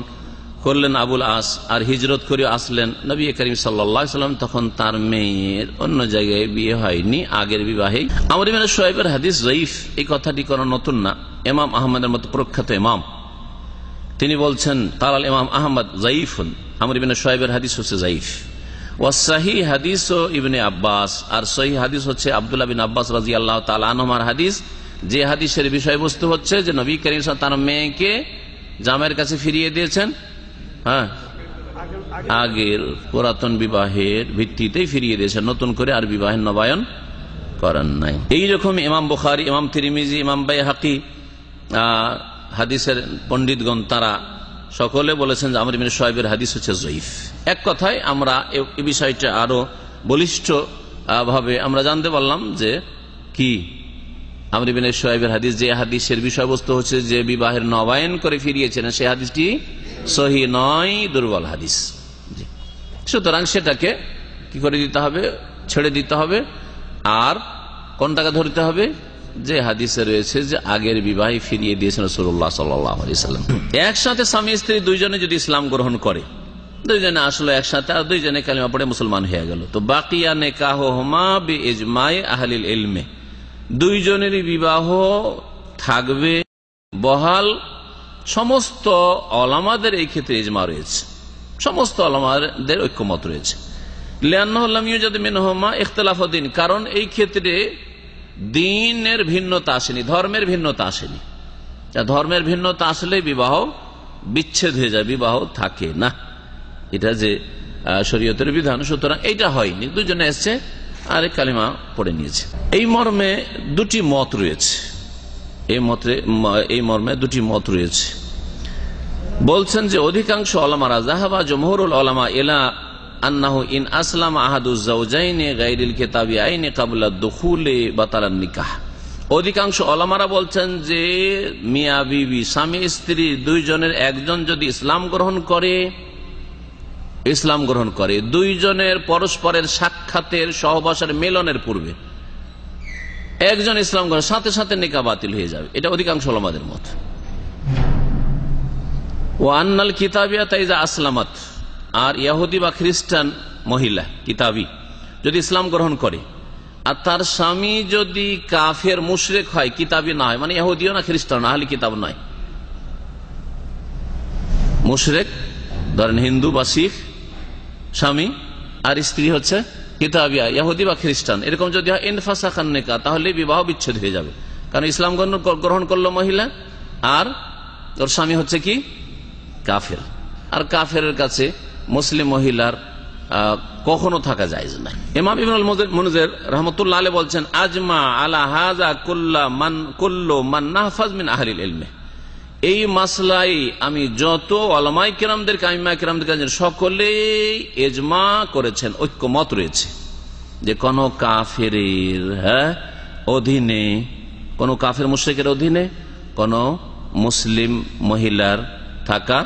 করলেন আবুল আস আর হিজরত করে আসলেন নবী করিম সাল্লাল্লাহু আলাইহি ওয়াসাল্লাম, তখন তার মেয়ের অন্য জায়গায় বিয়ে হয়নি, আগের বিবাহে। আমর ইবনে শুআইবের হাদিস যায়িফ, এই কথাটি কোনো নতুন না। ইমাম আহমদের মতো প্রখ্যাত ইমাম তিনি বলছেন কালাল ইমাম আহমদ যায়িফুন, আমর ইবনে শুআইবের হাদিস হচ্ছে যায়িফ। ওয়া সহিহ হাদিস ইবনে আব্বাস, আর সহিহ হাদিস হচ্ছে আব্দুল্লাহ বিন আব্বাস রাদিয়াল্লাহু তাআলা আনহুমার হাদিস, যে হাদিসের বিষয়বস্তু হচ্ছে যে নবী করিম সাল্লাল্লাহু আলাইহি ওয়াসাল্লাম তার মেয়েকে জামাইয়ের কাছে ফিরিয়ে দিয়েছেন, হ্যাঁ, আগের পুরাতন বিবাহের ভিত্তিতেই ফিরিয়ে দিয়েছেন, নতুন করে আর বিবাহের নবায়ন করেন নাই। এইরকম ইমাম বুখারী, ইমাম তিরমিজি, ইমাম বাইহাকি, হাদিসের পণ্ডিতগণ তারা সকলে বলেছেন যে আমর ইবনে শুআইবের হাদিস হচ্ছে যায়িফ। এক কথায় আমরা এই বিষয়টা আরো বলিষ্ঠ ভাবে আমরা জানতে পারলাম যে কি আমর ইবনে শুআইবের হাদিস, যে হাদিসের বিষয়বস্তু হচ্ছে যে বিবাহের নবায়ন করে ফিরিয়েছেন, সেই হাদিসটি সহিহ নয়, দুর্বল হাদিস। সুতরাং সেটাকে কি করে দিতে হবে? ছেড়ে দিতে হবে। আর কোনটাকে ধরতে হবে? যে হাদিসে রয়েছে যে আগের বিবাহে ফিরিয়ে দিয়েছেন রাসূলুল্লাহ সাল্লাল্লাহু আলাইহি ওয়াসাল্লাম। একসাথে স্বামী স্ত্রী দুইজনে যদি ইসলাম গ্রহণ করে, দুইজনে আসলে একসাথে, আর দুইজনে কালিমা পড়ে মুসলমান হয়ে গেল, তো বাকিয়া নিকাহুহুমা বিইজমাই আহলিল ইলমে, দুইজনেরই বিবাহ থাকবে বহাল। সমস্ত ওলামাদের এই ক্ষেত্রে ইজমা রয়েছে, সমস্ত ওলামাদের ঐক্যমত রয়েছে। লিআন্নাহু লাম ইউজাদ মিনহুমা ইখতিলাফু দ্বীন, কারণ এই ক্ষেত্রে দ্বীনের ভিন্নতা আসেনি, ধর্মের ভিন্নতা আসেনি। ধর্মের ভিন্নতা আসলে বিবাহ বিচ্ছেদ হয়ে যায়, বিবাহ থাকে না, এটা যে শরীয়তের বিধান। সুতরাং এইটা হয়নি, দুজনে এসছে আর কালিমা পড়ে নিয়েছে। এই মর্মে দুটি মত রয়েছে, এই মর্মে দুটি মত রয়েছে। বলছেন যে অধিকাংশ ওলামারা, যাহাবা জমহুরুল ওলামা ইলা আন্নাহু ইন আসলাম আহাদুজ যাওজাইনি গায়রিল কিতাবিয়াইনি ক্বাবলা দুখুলি বাতালান নিকাহ, অধিকাংশ ওলামারা বলছেন যে মিয়া বিবি, স্বামী স্ত্রী দুইজনের একজন যদি ইসলাম গ্রহণ করে দুইজনের পরস্পরের সাক্ষাতের, সহবাসের, মিলনের পূর্বে একজন ইসলাম গ্রহণ, সাথে সাথে নিকাহ বাতিল হয়ে যাবে, এটা অধিকাংশ ওলামাদের মত। ওয়া আন্নাল কিতাবিয়াতা ইযা আসলামাত, আর ইহুদি বা খ্রিস্টান মহিলা কিতাবী যদি ইসলাম গ্রহণ করে আর তার স্বামী যদি কাফের মুশরিক হয়, কিতাবী না হয়, মানে ইহুদিও না খ্রিস্টান আহলি কিতাব নয়, মুশরিক, ধরেন হিন্দু বা শিখ স্বামী, আর স্ত্রী হচ্ছে কিতাবিয়া ইহুদি বা খ্রিস্টান, এরকম যদি হয় ইনফাসাখান নিকাহ, তাহলে বিবাহ বিচ্ছেদ হয়ে যাবে। কারণ ইসলাম গ্রহণ করলো মহিলা আর ওর স্বামী হচ্ছে কি কাফের, আর কাফেরের কাছে মুসলিম মহিলার কখনো থাকা জায়েজ নাই। ইমাম ইবনুল মুনজির রাহমাতুল্লাহ আলাইহি বলছেন আজমা আলা হাযা কুল্লু মান নাহফাজ মিন আহলিল ইলম, এই মাসলাই আমি যত ওলামায়ে কেরামদেরকে, আইম্মায়ে কেরামদেরকে সকলেই ইজমা করেছেন, ঐক্যমত রয়েছে যে কোন কাফেরের অধীনে, কোন কাফের মুশরিকের অধীনে কোন মুসলিম মহিলার থাকা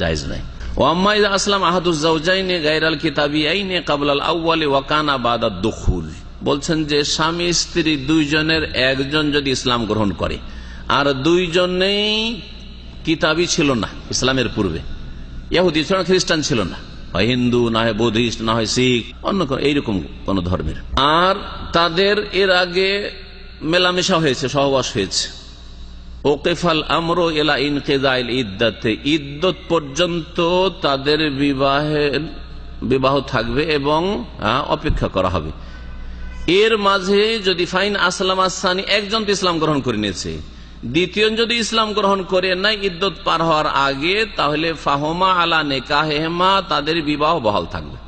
জায়েজ নাই। ওয়াম্মা ইযা আসলাম আহাদুজ যাওজাইনি গায়রাল কিতাবিয়াইনি ক্বাবলাল আউয়ালি ওয়া কানা বাদাদ দুখুল, বলছেন যে স্বামী স্ত্রী দুইজনের একজন যদি ইসলাম গ্রহণ করে আর দুইজনেই কিতাবই ছিল না ইসলামের পূর্বে, ইহুদি ছিল না, খ্রিস্টান ছিল না, হয় হিন্দু না হয় বৌদ্ধিস্ট না হয় শিখ, অন্য এইরকম কোন ধর্মের। আর তাদের এর আগে মেলামেশা হয়েছে, সহবাস হয়েছে। ওকেফাল আমরো এলা ইনকিদাইল ইদ্দাতে, ইদ্দত পর্যন্ত তাদের বিবাহ থাকবে এবং অপেক্ষা করা হবে। এর মাঝে যদি ফাইন আসলাম আসানি, একজন তো ইসলাম গ্রহণ করে নিয়েছে, দ্বিতীয় যদি ইসলাম গ্রহণ করে নাই ইদ্দত পার হওয়ার আগে, তাহলে ফাহমা আলা নেকাহেমা, তাদের বিবাহ বহাল থাকবে।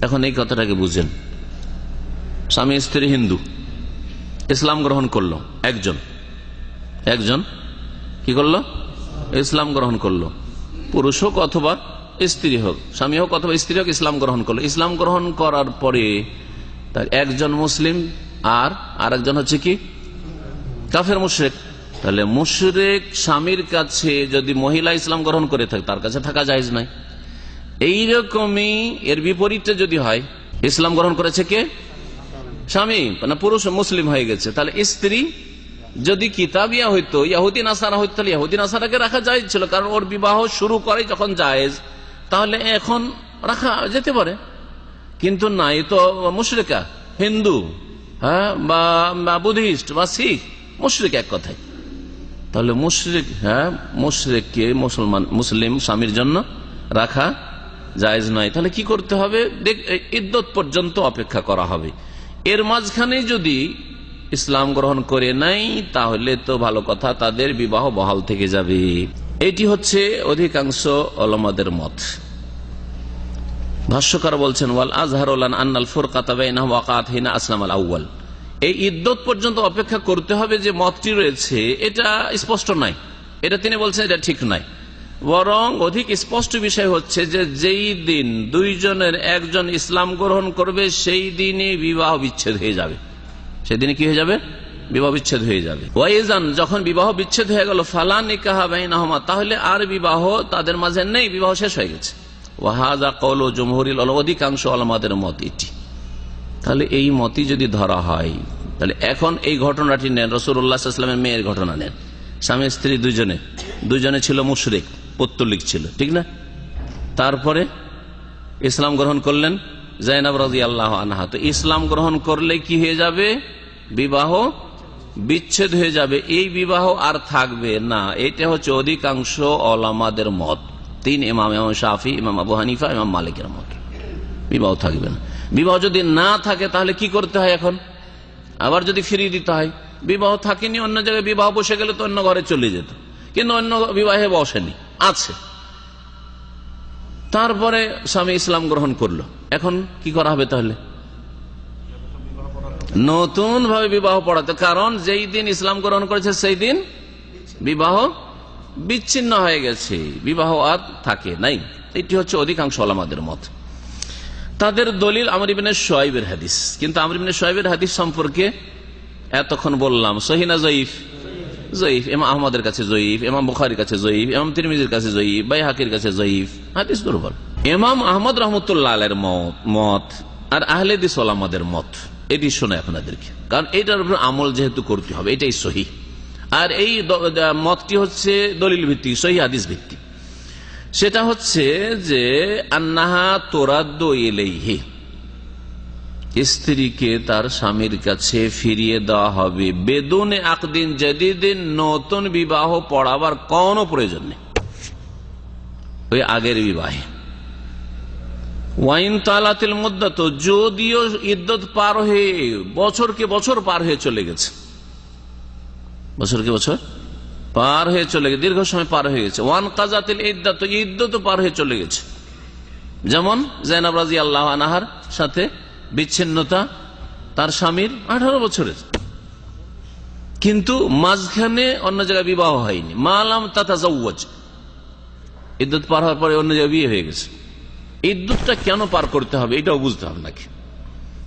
এখন এই কথাটাকে বুঝেন, স্বামী স্ত্রী হিন্দু, ইসলাম গ্রহণ করলো, একজন কি করলো, ইসলাম গ্রহণ করলো, পুরুষ হোক অথবা স্ত্রী হোক, স্বামী হোক অথবা স্ত্রী হোক, ইসলাম গ্রহণ করলো। ইসলাম গ্রহণ করার পরে তার একজন মুসলিম আর আরেকজন হচ্ছে কি কাফের মুশরিক। তাহলে মুশরিক স্বামীর কাছে যদি মহিলা ইসলাম গ্রহণ করে থাকে, তার কাছে থাকা জায়েজ নাই। এইরকমই এর বিপরীতে যদি হয়, ইসলাম গ্রহণ করেছে কে, স্বামী, না পুরুষ মুসলিম হয়ে গেছে, তাহলে স্ত্রী যদি কিতাবিয়া হইতো, ইহুদি নাসারা হইতো, তাহলে ইহুদি নাসারাকে রাখা জায়েজ ছিল, কারণ ওর বিবাহ শুরু করে যখন জায়েজ, তাহলে এখন রাখা যেতে পারে। কিন্তু না, এ তো মুশরিকা, হিন্দু বা বুদ্ধিস্ট বা শিখ, মুশরিক এক কথায়। তাহলে মুশরিককে মুসলিম স্বামীর জন্য রাখা জায়েজ নয়। তাহলে কি করতে হবে, ইদ্দত পর্যন্ত অপেক্ষা করা হবে। এর মাঝখানে যদি ইসলাম গ্রহণ করে নাই, তাহলে তো ভালো কথা, তাদের বিবাহ বহাল থেকে যাবে। এটি হচ্ছে অধিকাংশ ওলামাদের মত। ভাষ্যকার বলছেন, ওয়াল আজহারুলান আন্নাল ফুরকাতা বাইনাহুম ওয়াকাত হিনা আসলামাল আউয়াল, এই ইদ্দত পর্যন্ত অপেক্ষা করতে হবে যে মতটি রয়েছে, এটা স্পষ্ট নাই, এটা তিনি বলছেন এটা ঠিক নাই। বরং অধিক স্পষ্ট বিষয় হচ্ছে যে যেই দিন দুইজনের একজন ইসলাম গ্রহণ করবে, সেই দিনে বিবাহ বিচ্ছেদ হয়ে যাবে। সেদিনে কি হয়ে যাবে, বিবাহ বিচ্ছেদ হয়ে যাবে। ওয়াইজান, যখন বিবাহ বিচ্ছেদ হয়ে গেল, ফালা নিকাহা বাইনাহুমা, তাহলে আর বিবাহ তাদের মাঝে নেই, বিবাহ শেষ হয়ে গেছে। ওয়াহাযা কওলু জুমহুরিল উলামা, অধিকাংশ উলামাদের মত এটি। তাহলে এই মতই যদি ধরা হয়, তাহলে এখন এই ঘটনাটি নেন, রাসূলুল্লাহ সাল্লাল্লাহু আলাইহি ওয়াসাল্লামের মেয়ের ঘটনা নেন। স্বামী স্ত্রী দুজনে ছিল মুশরিক, পৌত্তলিক ছিল, ঠিক না? তারপরে ইসলাম গ্রহণ করলেন যায়েনব রাদিয়াল্লাহু আনহা। তো ইসলাম গ্রহণ করলে কি হয়ে যাবে, বিবাহ বিচ্ছেদ হয়ে যাবে, এই বিবাহ আর থাকবে না। এটা হচ্ছে অধিকাংশ ওলামাদের মত, তিন ইমাম, ইমাম শাফি, ইমাম আবু হানিফা, ইমাম মালিকের মত, বিবাহ থাকবে না। বিবাহ যদি না থাকে তাহলে কি করতে হয়, এখন আবার যদি ফিরিয়ে দিতে হয়, বিবাহ থাকেনি, অন্য জায়গায় বিবাহ বসে গেলে তো অন্য ঘরে চলে যেত, কিন্তু অন্য বিবাহে বসেনি, আছে। তারপরে স্বামী ইসলাম গ্রহণ করলো, এখন কি করা হবে, তাহলে নতুন ভাবে বিবাহ পড়াতে, কারণ যেই দিন ইসলাম গ্রহণ করেছে সেই দিন বিবাহ বিচ্ছিন্ন হয়ে গেছে, বিবাহ আর থাকে নাই। এটি হচ্ছে অধিকাংশ ওলামাদের মত। তাদের দলিল আমর ইবনে শুআইবের হাদিস। কিন্তু আমর ইবনে শুআইবের হাদিস সম্পর্কে এতক্ষণ বললাম সহিহ না জয়ীফ, জয়ীফ। ইমাম আহমদের কাছে জয়ীফ, ইমাম বুখারীর কাছে জয়ীফ, ইমাম তিরমিজির কাছে জয়ীফ, বাইহাকির কাছে জয়ীফ, হাদিস দুর্বল। ইমাম আহমদ রাহমাতুল্লাহ আলাইহির মত আর আহলে হাদিস ওলামাদের মত, এটি শোনে আপনাদেরকে, কারণ এটার উপর আমল যেহেতু করতে হবে, এটাই সহিহ। আর এই মতটি হচ্ছে দলিল ভিত্তিক, সহিহ হাদিস ভিত্তিক। সেটা হচ্ছে যে আন্নাহা তুরাদ্দু ইলাইহি, স্ত্রীকে তার স্বামীর কাছে ফিরিয়ে দেওয়া হবে বেদুনে আকদিন জাদিদিন, নতুন বিবাহ পড়াবার কোনো প্রয়োজন নেই ওই আগের বিবাহে। ওয়াইন তালাতিল মুদ্দাত, যদিও ইদ্দত পার হয়ে বছরকে বছর পার হয়ে চলে গেছে, বছরকে বছর পার হয়ে চলে গেছে, দীর্ঘ সময় পার হয়ে গেছে। ওয়ান কাজাতিল ইদ্দাত, ইদ্দত পার হয়ে চলে গেছে, যেমন যায়েনব রাদিয়াল্লাহু আনহার সাথে বিচ্ছিন্নতা তার স্বামীর 18 বছরের, কিন্তু মাঝখানে অন্য জায়গায় বিবাহ হয়নি। মালাম তাতাজাওয়াজ, ইদ্দত পার হওয়ার পরে অন্য জায়গায় বিয়ে হয়ে গেছে। ইদ্দতটা কেন পার করতে হবে এটাও বুঝতে হবে নাকি?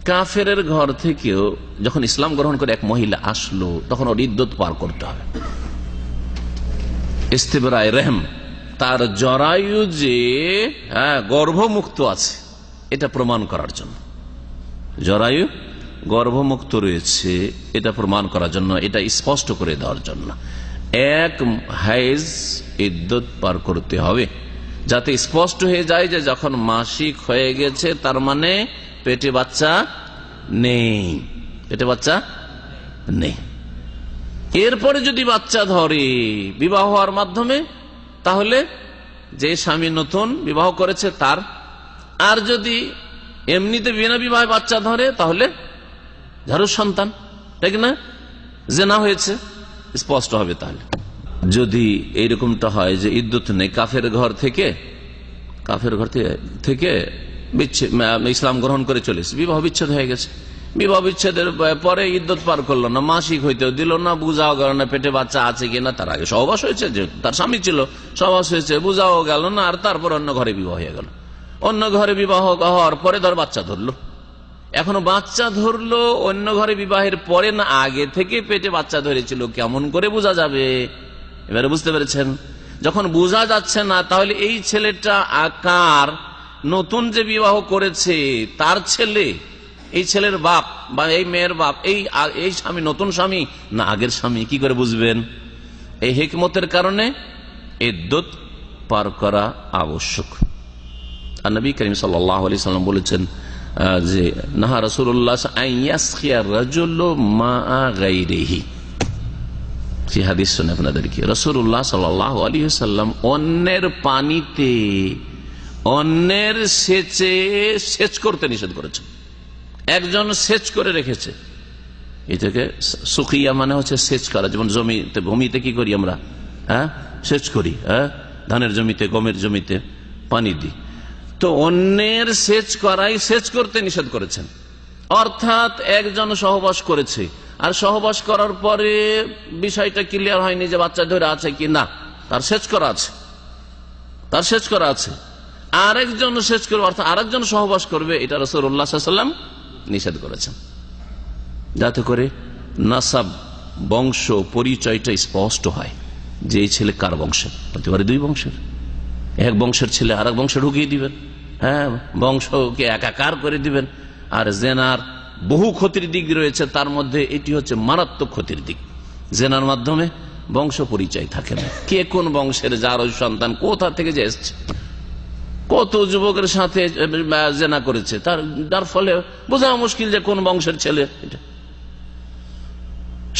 কাফেরের ঘর থেকেও যখন ইসলাম গ্রহণ করে এক মহিলা আসলো, তখন ওর ইদ্দত পার করতে হবে। ইস্তিবরায়ে রহম, তার জরায়ু যে গর্ভমুক্ত আছে এটা প্রমাণ করার জন্য, জরায়ু গর্ভমুক্ত রয়েছে এটা প্রমাণ করার জন্য, এটা স্পষ্ট করে দেওয়ার জন্য। এক হাইজ ইদ্যত পার করতে হবে, যাতে স্পষ্ট হয়ে যায় যে যখন মাসিক হয়ে গেছে তার মানে পেটে বাচ্চা নেই, পেটে বাচ্চা নেই। এরপরে যদি বাচ্চা ধরে বিবাহ হওয়ার মাধ্যমে, তাহলে যে স্বামী নতুন বিবাহ করেছে তার, আর যদি এমনিতে বিনা বিবাহে বাচ্চা ধরে তাহলে ঝাড়ুর সন্তান, ঠিক না, জেনা হয়েছে, স্পষ্ট হবে। তাহলে যদি এইরকমটা হয় যে ইদ্যত নেই, কাফের ঘর থেকে ইসলাম গ্রহণ করে চলেছে, বিবাহ বিচ্ছেদ হয়ে গেছে, বিবাহ বিচ্ছেদের পরে ইদ্যত পার করলো না, মাসিক হইতেও দিল না, বুঝাও গেল না পেটে বাচ্চা আছে কিনা, তার আগে সহবাস হয়েছে, যে তার স্বামী ছিল সহবাস হয়েছে, বুঝাও গেল না, আর তারপর অন্য ঘরে বিবাহ হয়ে গেল। অন্য ঘরে বিবাহ হওয়ার পরে ধর বাচ্চা ধরলো, এখনো বাচ্চা ধরলো অন্য ঘরে বিবাহের পরে না আগে থেকে পেটে বাচ্চা ধরেছিল, কেমন করে বোঝা যাবে? এবারে বুঝতে পেরেছেন? যখন বোঝা যাচ্ছে না, তাহলে এই ছেলেটা আকার নতুন যে বিবাহ করেছে তার ছেলে, এই ছেলের বাপ বা এই মেয়ের বাপ, এই স্বামী নতুন স্বামী না আগের স্বামী, কি করে বুঝবেন? এই হিকমতের কারণে ইদ্যত পার করা আবশ্যক। আর নবী করিম সাল্লাল্লাহু আলাইহি সাল্লাম বলেছেন যে নাহা রাসূলুল্লাহ আন ইয়াসখিয়া রাজুলু মা গায়রিহি, সেই হাদিস শুনে আপনাদেরকে রাসূলুল্লাহ সাল্লাল্লাহু আলাইহি সাল্লাম অন্যের পানিতে অন্যের সেচ করতে নিষেধ করেছেন। একজন সেচ করে রেখেছে, এটাকে সুখিয়া মানে হচ্ছে সেচ করা, যেমন ভূমিতে কি করি আমরা, সেচ করি, ধানের জমিতে গমের জমিতে পানি দিই, তো অন্যের সেচ করাই সেচ করতে নিষেধ করেছেন। অর্থাৎ একজন সহবাস করেছে, আর সহবাস করার পরে বিষয়টা ক্লিয়ার হয়নি যে বাচ্চা ধরে আছে কি না, তার সেচ করা আছে, আরেকজন সেচ করবে, অর্থাৎ আরেকজন সহবাস করবে, এটা রাসূলুল্লাহ সাল্লাল্লাহু আলাইহি ওয়াসাল্লাম নিষেধ করেছেন, যাতে করে নাসাব বংশ পরিচয়টা স্পষ্ট হয় যে এই ছেলে কার বংশের। হতে পারে দুই বংশের, এক বংশের ছেলে আর এক বংশে ঢুকিয়ে দিবেন, বংশকে একাকার করে দিবেন। আর জেনার বহু ক্ষতির দিক রয়েছে, তার মধ্যে এটি হচ্ছে মারাত্মক ক্ষতির দিক। জেনার মাধ্যমে বংশ পরিচয় থাকে না, কে কোন বংশের, যার ওই সন্তান কোথা থেকে যে এসছে, কত যুবকের সাথে জেনা করেছে, তার ফলে বোঝা মুশকিল যে কোন বংশের ছেলে। এটা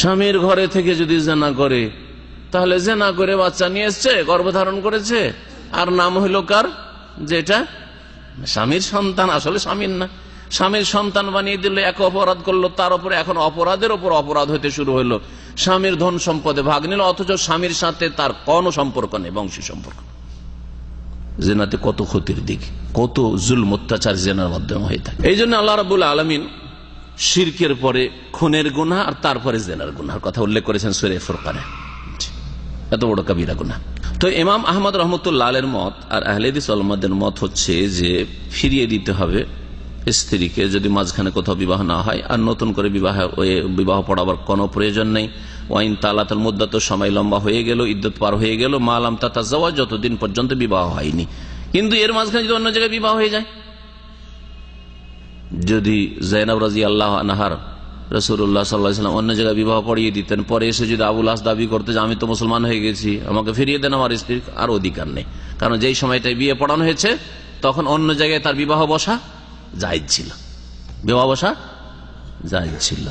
স্বামীর ঘরে থেকে যদি জেনা করে, তাহলে জেনা করে বাচ্চা নিয়ে এসছে, গর্ভধারণ করেছে, আর নাম হইল কার, যেটা স্বামীর সন্তান, আসলে স্বামীর না, স্বামীর সন্তান বানিয়ে দিল, এক অপরাধ করলো, তার উপরে এখন অপরাধের উপর অপরাধ হতে শুরু হইলো, স্বামীর ধন সম্পদে ভাগ নিল, অথচ স্বামীর সাথে তার কোনো সম্পর্ক নেই, বংশী সম্পর্ক। জেনাতে কত ক্ষতির দিক, কত জুলম অত্যাচার জেনার মাধ্যমে হয়ে থাকে। এই জন্য আল্লাহ রাব্বুল আলামিন শিরকের পরে খুনের গুনাহ আর তারপরে জেনার গুনাহের কথা উল্লেখ করেছেন সূরা ফুরকানে, এত বড় কবিরা গুনাহ। তো ইমাম আহমদ রহমতুল্লাহ আলের মত আর আহলে হাদিস ওলামাদের মত হচ্ছে যে ফিরিয়ে দিতে হবে স্ত্রীকে, যদি মাঝখানে কোথাও বিবাহ না হয়, আর নতুন করে বিবাহ পড়াবার কোনো প্রয়োজন নেই। ওয়াইন তালাতুল মুদ্দাত, সময় লম্বা হয়ে গেল, ইদ্যত পার হয়ে গেল, মা লাম তাতাজাওয়াজ, যতদিন পর্যন্ত বিবাহ হয়নি। কিন্তু এর মাঝখানে যদি অন্য জায়গায় বিবাহ হয়ে যায়, যদি যায়েনব রাদিয়াল্লাহু আনহার রাসূলুল্লাহ সাল্লাল্লাহু আলাইহি ওয়াসাল্লাম অন্য জায়গায় বিবাহ পড়িয়ে দিতেন, পরে এসে যদি আবুল আস দাবি করতে যে আমি তো মুসলমান হয়ে গেছি, আমাকে ফিরিয়ে দেন, আমার স্ত্রীর আর অধিকার নেই, কারণ যেই সময়টায় বিয়ে পড়ানো হয়েছে তখন অন্য জায়গায় তার বিবাহ বসা জায়েজ ছিল, বিবাহ বসা জায়েজ ছিল।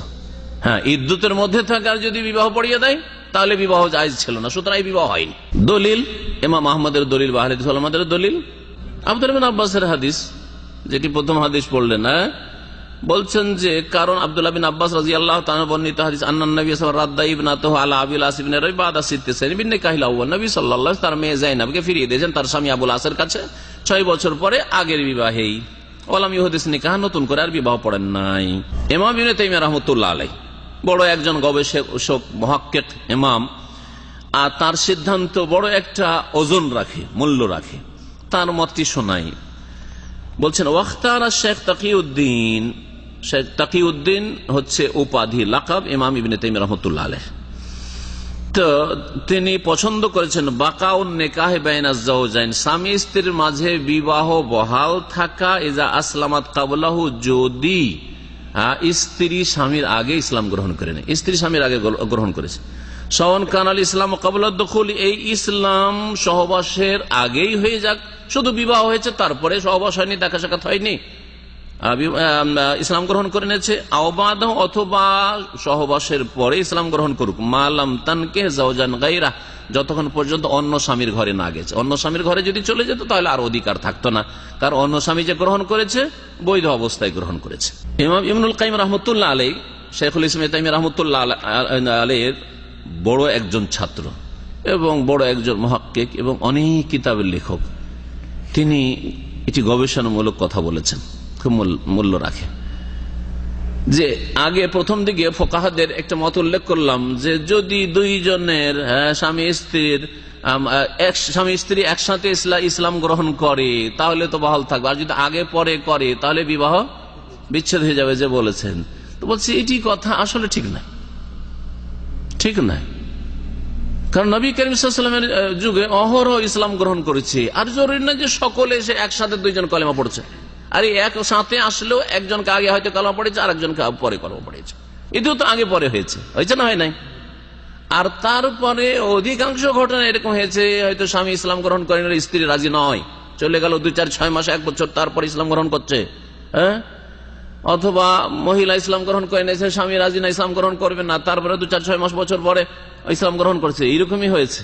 হ্যাঁ, ইদ্যতের মধ্যে থাকার যদি বিবাহ পড়িয়ে দেয় তাহলে বিবাহ জায়েজ ছিল না, সুতরাং বিবাহ হয়নি। দলিল ইমাম আহমদের দলিল বা আহলে হাদিস ওলামাদের দলিল আব্দুল্লাহ বিন আব্বাসের হাদিস, যেটি প্রথম হাদিস পড়লেন, বলছেন যে কারণ আব্দুল্লাহ বিন আব্বাস রাদিয়াল্লাহু তাআলা বর্ণিত হাদিস, আন্নান নবী সাল্লাল্লাহু আলাইহি ওয়াসাল্লাম রাদ্দা ইবনাতাহু আলা আবিল আস ইবনে রাবিআহ সিত্তাসাইন বিন নিকাহিল আউয়াল, নবী সাল্লাল্লাহু আলাইহি ওয়াসাল্লাম তার মেয়ে যায়েনবকে ফিরিয়ে দিয়েছেন তার স্বামী আবুল আসের কাছে 6 বছর পরে, আগের বিবাহেই। ওয়ালাম ইউহাদিস নিকাহ, নতুন করে আর বিবাহ পড়েন নাই। ইমাম ইবনে তাইমিয়া রাহমাতুল্লাহ আলাইহি বড় একজন গবেষক মুহাক্কিক ইমাম, আর তার সিদ্ধান্ত বড় একটা ওজন রাখে, মূল্য রাখে। তার মতটি শোনাই, বলছেন ওয়াখতারা শেখ তাকিউদ্দিন, শেখ তাকিউদ্দিন হচ্ছে উপাধি, লাকাব ইমাম ইবনে তাইমিয়া রাহমাতুল্লাহ আলাইহি। তো তিনি পছন্দ করেছেন বাকাউন নিকাহ বাইনাজ যাওজাইন, স্বামী স্ত্রীর মাঝে বিবাহ বহাল থাকা, ইজা আসলামাত কাবলাহু, যদি স্ত্রী স্বামীর আগে ইসলাম গ্রহণ করে নেয়, স্ত্রী স্বামীর আগে গ্রহণ করেছে, সাওয়ান কানাল ইসলাম ক্বাবলা দুখুল, এই ইসলাম সহবাসের আগেই হয়ে যাক, শুধু বিবাহ হয়েছে তারপরে সহবাস হয়নি, দেখা সাক্ষাৎ হয়নি, ইসলাম গ্রহণ করে নিয়েছে, আওবাদ অথবা সহবাসের পরে ইসলাম গ্রহণ করুক, মালাম তানকে জাওজান গায়রা, যতক্ষণ পর্যন্ত অন্য স্বামীর ঘরে না গেছে। অন্য স্বামীর ঘরে যদি চলে যেত তাহলে আর অধিকার থাকতো না, কারণ অন্য স্বামী যে গ্রহণ করেছে বৈধ অবস্থায় গ্রহণ করেছে। ইমাম ইবনুল কাইয়িম রাহমাতুল্লাহ আলাইহি, শাইখুল ইসলাম ইবনে তাইমিয়া রাহমাতুল্লাহ আলাইহির বড় একজন ছাত্র এবং বড় একজন মুহাক্কিক এবং অনেক কিতাবের লেখক, তিনি এটি গবেষণামূলক কথা বলেছেন, খুব মূল্য রাখে। যে আগে প্রথম দিকে ফোকাহাদের একটা মত উল্লেখ করলাম যে যদি দুইজনের স্বামী স্ত্রী একসাথে ইসলাম গ্রহণ করে তাহলে তো বহাল থাকবে, আর যদি আগে পরে করে তাহলে বিবাহ বিচ্ছেদ হয়ে যাবে যে বলেছেন। তো বলছি এটি কথা আসলে ঠিক নাই, ঠিক নাই, কারণ নবী করিম সাল্লাল্লাহু আলাইহি ওয়াসাল্লামের যুগে অহরহ ইসলাম গ্রহণ করেছে, আর জরুরি না যে সকলে এসে একসাথে দুইজন কলেমা পড়ছে, আর একসাথে আসলেও একজনকে আগে হয়তো কলেমা পড়েছে আর একজনকে পরে কলেমা পড়েছে, এটিও তো আগে পরে হয়েছে না, হয় নাই। আর তারপরে অধিকাংশ ঘটনা এরকম হয়েছে হয়তো স্বামী ইসলাম গ্রহণ করেন, স্ত্রী রাজি নয়, চলে গেল 2-4-6 মাস 1 বছর, তারপর ইসলাম গ্রহণ করছে, অথবা মহিলা ইসলাম গ্রহণ করে নিয়েছে, স্বামী রাজি না, ইসলাম গ্রহণ করবে না, তারপরে 2-4-6 মাস বছর পরে ইসলাম গ্রহণ করছে, এইরকমই হয়েছে।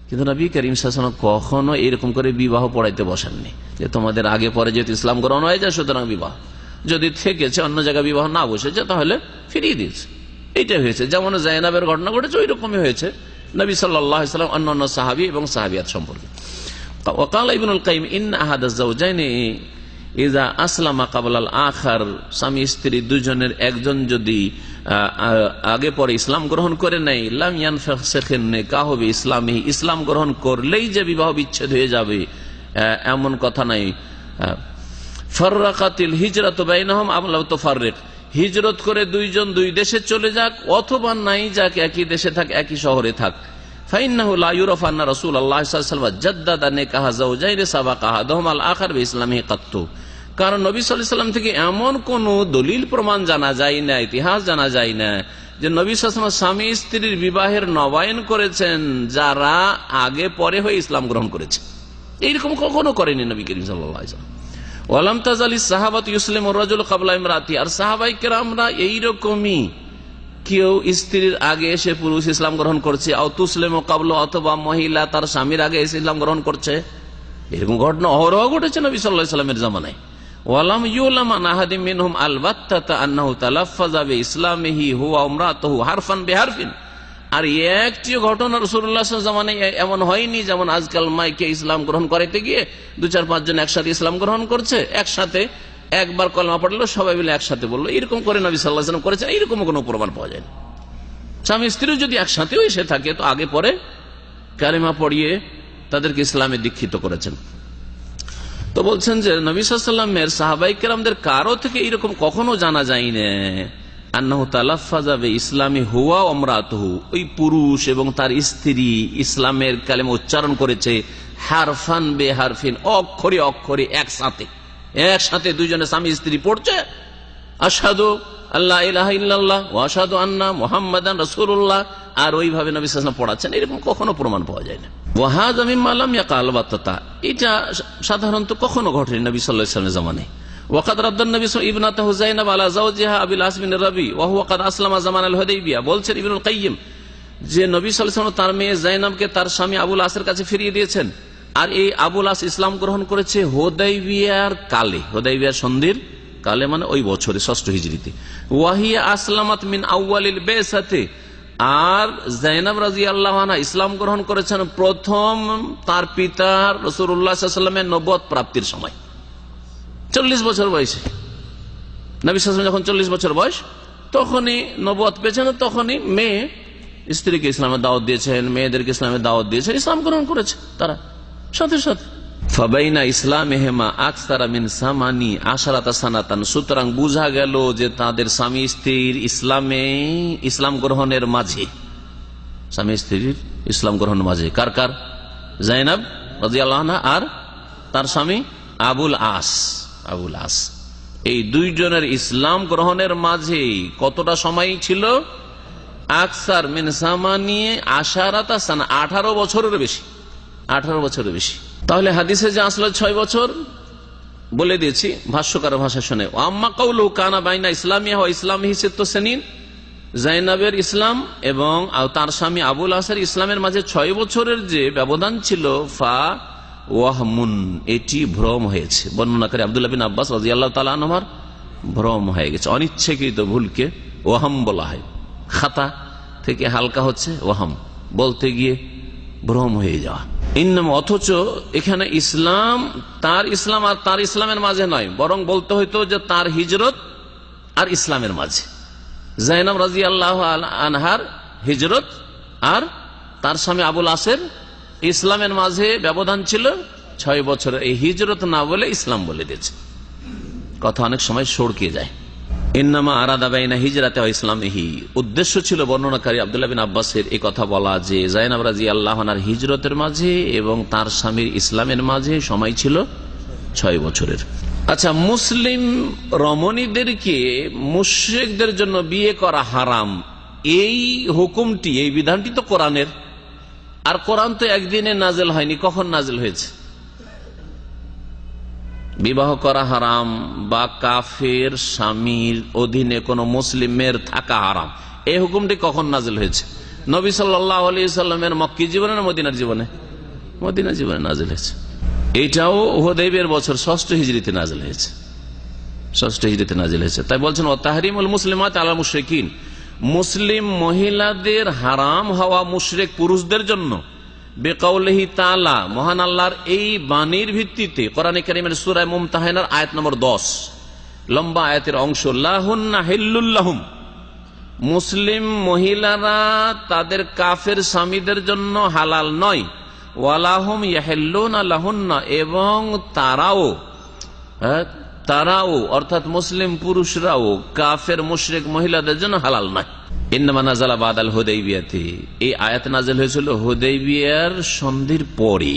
কিন্তু নবী করিম সাল্লাল্লাহু আলাইহি ওয়াসাল্লাম কখনো এরকম করে বিবাহ পড়াইতে বসেননি যে তোমাদের আগে পরে যেহেতু ইসলাম গ্রহণ হয়ে যায় সুতরাং বিবাহ, যদি থেকেছে অন্য জায়গায় বিবাহ না বসেছে তাহলে ফিরিয়ে দিয়েছে, এইটাই হয়েছে। যেমন জায়নাবের ঘটনা ঘটেছে ওই রকমই হয়েছে নবী সাল্লাল্লাহু আলাইহি ওয়াসাল্লাম অন্যান্য সাহাবী এবং সাহাবিয়াত সম্পর্কে। ওয়াকাল ইবনুল কাইয়িম ইন্না আহাদাজ জাওজাইনি ইযা আসলামা ক্বাবলাল আখার, স্বামী স্ত্রী দুজনের একজন যদি আগে পরে ইসলাম গ্রহণ করে নেয়, লাম ইয়ানফাসিখিন নিকাহ বিইসলামিহি, ইসলাম গ্রহণ করলেই যে বিবাহ বিচ্ছেদ হয়ে যাবে এমন কথা নাই। ফাররাকাতিল হিজরাতু বাইনাহুম আম লা তুফাররিক, হিজরত করে দুইজন দুই দেশে চলে যাক অথবা নাই যাক, একই দেশে থাক একই শহরে থাক। ফাইন্নাহু লা ইউরাফু আন্না রাসূলুল্লাহ সাল্লাল্লাহু আলাইহি ওয়াসাল্লাম জাদ্দাদা নিকাহ যাওজাইনি সাবাকা আহাদুহুমা আল আখার বিইসলামিহি কাত্তু, কারণ নবী সাল্লাল্লাহু আলাইহি ওয়াসাল্লাম থেকে এমন কোন দলিল প্রমাণ জানা যায় না, ইতিহাস জানা যায় না যে নবী সাল্লাল্লাহু আলাইহি ওয়াসাল্লাম স্বামী স্ত্রীর বিবাহের নবায়ন করেছেন যারা আগে পরে হয়ে ইসলাম গ্রহণ করেছে, এইরকম কখনো করেনি নবী করিম সাল্লাল্লাহু আলাইহি ওয়াসাল্লাম। ওয়ালাম তাজালিস সাহাবাতু ইউসলিমুর রাজুল ক্বাবলা ইমরাতি, আর সাহাবায়ে কেরামরা এইরকমই কেউ স্ত্রীর আগে এসে পুরুষ ইসলাম গ্রহণ করছে, আও তুসলিমু ক্বাবলা, অথবা মহিলা তার স্বামীর আগে এসে ইসলাম গ্রহণ করছে, এরকম ঘটনা অহরহ ঘটেছে নবী সাল্লাল্লাহু আলাইহি ওয়াসাল্লামের জামানায়। ওয়ালাম ইউলাম আন আহাদিম মিনহুম আলবাত্তা আন্নাহু তালাফফাযা বিইসলামিহি হুয়া ইমরাতুহু হারফান বিহারফিন, আর একটি ঘটনা রাসূলুল্লাহ সাল্লাল্লাহু আলাইহি ওয়াসাল্লাম জামানায় এমন হয়নি যেমন আজকাল মাইকে ইসলাম গ্রহণ করাইতে গিয়ে 2-4-5 জন একসাথে ইসলাম গ্রহণ করছে, একসাথে একবার কলেমা পড়লো সবাই মিলে একসাথে বললো, এরকম করে নবী সাল্লাল্লাহু আলাইহি ওয়াসাল্লাম করেছেন, এরকম কোনো প্রমাণ পাওয়া যায় না। স্বামী স্ত্রী যদি একসাথেও এসে থাকে তো আগে পরে কালেমা পড়িয়ে তাদেরকে ইসলামে দীক্ষিত করেছেন। তো বলছেন যে নবী সাল্লাল্লাহু আলাইহি ওয়াসাল্লামের সাহাবায়ে কেরামদের কারো থেকে এরকম কখনো জানা যায় না আন্নাহু তালাফফাযা বিইসলামি হুয়া ওয়া ইমরাতুহু, ওই পুরুষ এবং তার স্ত্রী ইসলামের কালেমা উচ্চারণ করেছে হারফান বিহারফিন, অক্ষরে অক্ষরে একসাথে দুইজনে স্বামী স্ত্রী পড়ছে আশহাদু আল্লা ইলাহা ইল্লাল্লাহ ওয়া আশহাদু আন্না মুহাম্মাদান রাসূলুল্লাহ, আর ওইভাবে নবী সাল্লাল্লাহু আলাইহি ওয়াসাল্লাম পড়াচ্ছেন, এরকম কখনো প্রমাণ পাওয়া যায় না। ওয়া হাযা মিম্মা লাম ইয়াকাল বাত্তাতা, এটা সাধারণত কখনো ঘটেনি নবী সাল্লাল্লাহু আলাইহি ওয়াসাল্লামের জামানায়। ওয়াকাদ রাদ্দান নবী ইবনাতাহু যায়নাব আলা যাওজিহা আবিল আস বিন রাবি ওয়া হুয়া কাদ আসলামা জামান আল হুদাইবিয়া, বলছেন ইবনুল কাইয়িম যে নবী সাল্লাল্লাহু আলাইহি ওয়াসাল্লাম তার মেয়ে যায়নাবকে তার স্বামী আবুল আসের কাছে ফিরিয়ে দিয়েছেন, আর এই আবুল আস ইসলাম গ্রহণ করেছে হুদাইবিয়ার কালে, হুদাইবিয়ার সন্ধির কালে, মানে ওই বছরে 6ষ্ঠ হিজরিতে। ওয়াহিয়া আসলামাত মিন আউয়ালিল বিসাতে, আর যায়নাব রাদিয়াল্লাহু আনহা ইসলাম গ্রহণ করেছেন প্রথম তার পিতা রাসূলুল্লাহ সাল্লাল্লাহু আলাইহি ওয়াসাল্লামের নবুয়ত প্রাপ্তির সময়, 40 বছর বয়সে। নবী সাল্লাল্লাহু আলাইহি ওয়াসাল্লাম যখন 40 বছর বয়স তখনই নবুয়ত পেয়েছেন, তখনই মেয়ে স্ত্রীকে ইসলামের দাওয়াত দিয়েছেন, মেয়েদেরকে ইসলামের দাওয়াত দিয়েছেন, ইসলাম গ্রহণ করেছে তারা সাথে সাথে। ফাবাইনা ইসলামিহিমা আকসারা মিন সামানি আশারাতা সানাতান, সুতরাং বুঝা গেল যে তাদের স্বামী স্ত্রীর ইসলাম গ্রহণের মাঝে, স্বামী স্ত্রীর ইসলাম গ্রহণের মাঝে কার কার, যায়নাব রাদিয়াল্লাহু আনহা আর তার স্বামী আবুল আস, এই দুইজনের ইসলাম গ্রহণের মাঝে কতটা সময় ছিল, আকসার মিন সামানিয়ে আশারাতা সানা, 18 বছরের বেশি, 18 বছরের বেশি। তাহলে হাদিসে যে আসলে 6 বছর বলে দিয়েছি ভাষ্যকার ভাষা শুনে। আম্মা কাউলু কানা বাইনা ইসলামিয়া ওয়া ইসলামিহি সিত্তু সিনিন, জাইনাবের ইসলাম এবং তার স্বামী আবুল আসের ইসলামের মাঝে 6 বছরের যে ব্যবধান ছিল, ফা ওয়াহমুন, এটি ভ্রম হয়েছে। বর্ণনাকারী আব্দুল্লাহ বিন আব্বাস রাদিয়াল্লাহু তাআলা আনহুর ভ্রম হয়ে গেছে, অনিচ্ছাকৃত ভুলকে ওয়াহম বলা হয়। খাতা থেকে হালকা হচ্ছে ওয়াহম, বলতে গিয়ে ভ্রম হয়ে যাওয়া। অথচ এখানে ইসলাম তার ইসলাম আর তার ইসলামের মাঝে নয়, বরং বলতে হইতো যে তার হিজরত আর ইসলামের মাঝে। জাইনাব রাদিয়াল্লাহু আনহার হিজরত আর তার স্বামী আবুল আসের ইসলামের মাঝে ব্যবধান ছিল 6 বছর। এই হিজরত না বলে ইসলাম বলে দিয়েছে, কথা অনেক সময় সড়কে যায়। ইন্নামা আরাদা বাইনা হিজরাতে ওয়া ইসলামিহি, উদ্দেশ্য ছিল বর্ণনাকারী আব্দুল্লাহ বিন আব্বাসের এই কথা বলা যে জাইনাব রাদিয়াল্লাহু আনহার হিজরতের মাঝে এবং তার স্বামীর ইসলামের মাঝে সময় ছিল 6 বছরের। আচ্ছা, মুসলিম রমণীদেরকে মুশরিকদের জন্য বিয়ে করা হারাম, এই হুকুমটি, এই বিধানটি তো কোরআনের। আর কোরআন তো একদিনে নাজেল হয়নি, কখন নাজেল হয়েছে? বিবাহ করা হারাম বা কাফের স্বামীর অধীনে কোন মুসলিমের থাকা হারাম, এই হুকুমটি কখন নাজেল হয়েছে? নবী সাল্লাল্লাহু আলাইহি সাল্লামের মক্কি জীবনে না মদিনার জীবনে? মদিনার জীবনে নাজেল হয়েছে। এইটাও হুদাইবিয়ার বছর 6ষ্ঠ হিজরিতে নাজেল হয়েছে, 6ষ্ঠ হিজরিতে নাজেল হয়েছে। তাই বলছেন ও তাহরিমুল মুসলিমাত আলা মুশরিকিন, মুসলিম মহিলাদের হারাম হওয়া মুশরিক পুরুষদের জন্য, বেকাউলিহি তাআলা, মহান আল্লাহর এই বাণীর ভিত্তিতে কোরআনে কারীমের সূরা মুমতাহানার আয়াত নম্বর 10, লম্বা আয়াতের অংশ, লাহুন্না হিল্লুল লাহুম, মুসলিম মহিলারা তাদের কাফের স্বামীদের জন্য হালাল নয়, ওয়ালাহুম ইয়াহিল্লুনা লাহুন্না, এবং তারাও অর্থাৎ মুসলিম পুরুষরাও কাফের মুশরিক মহিলাদের জন্য হালাল নয়। ইন্নামা নাযালা বাদাল হুদাইবিয়াতে, এই আয়াত নাযিল হয়েছিল হুদাইবিয়ার সন্ধির পরে।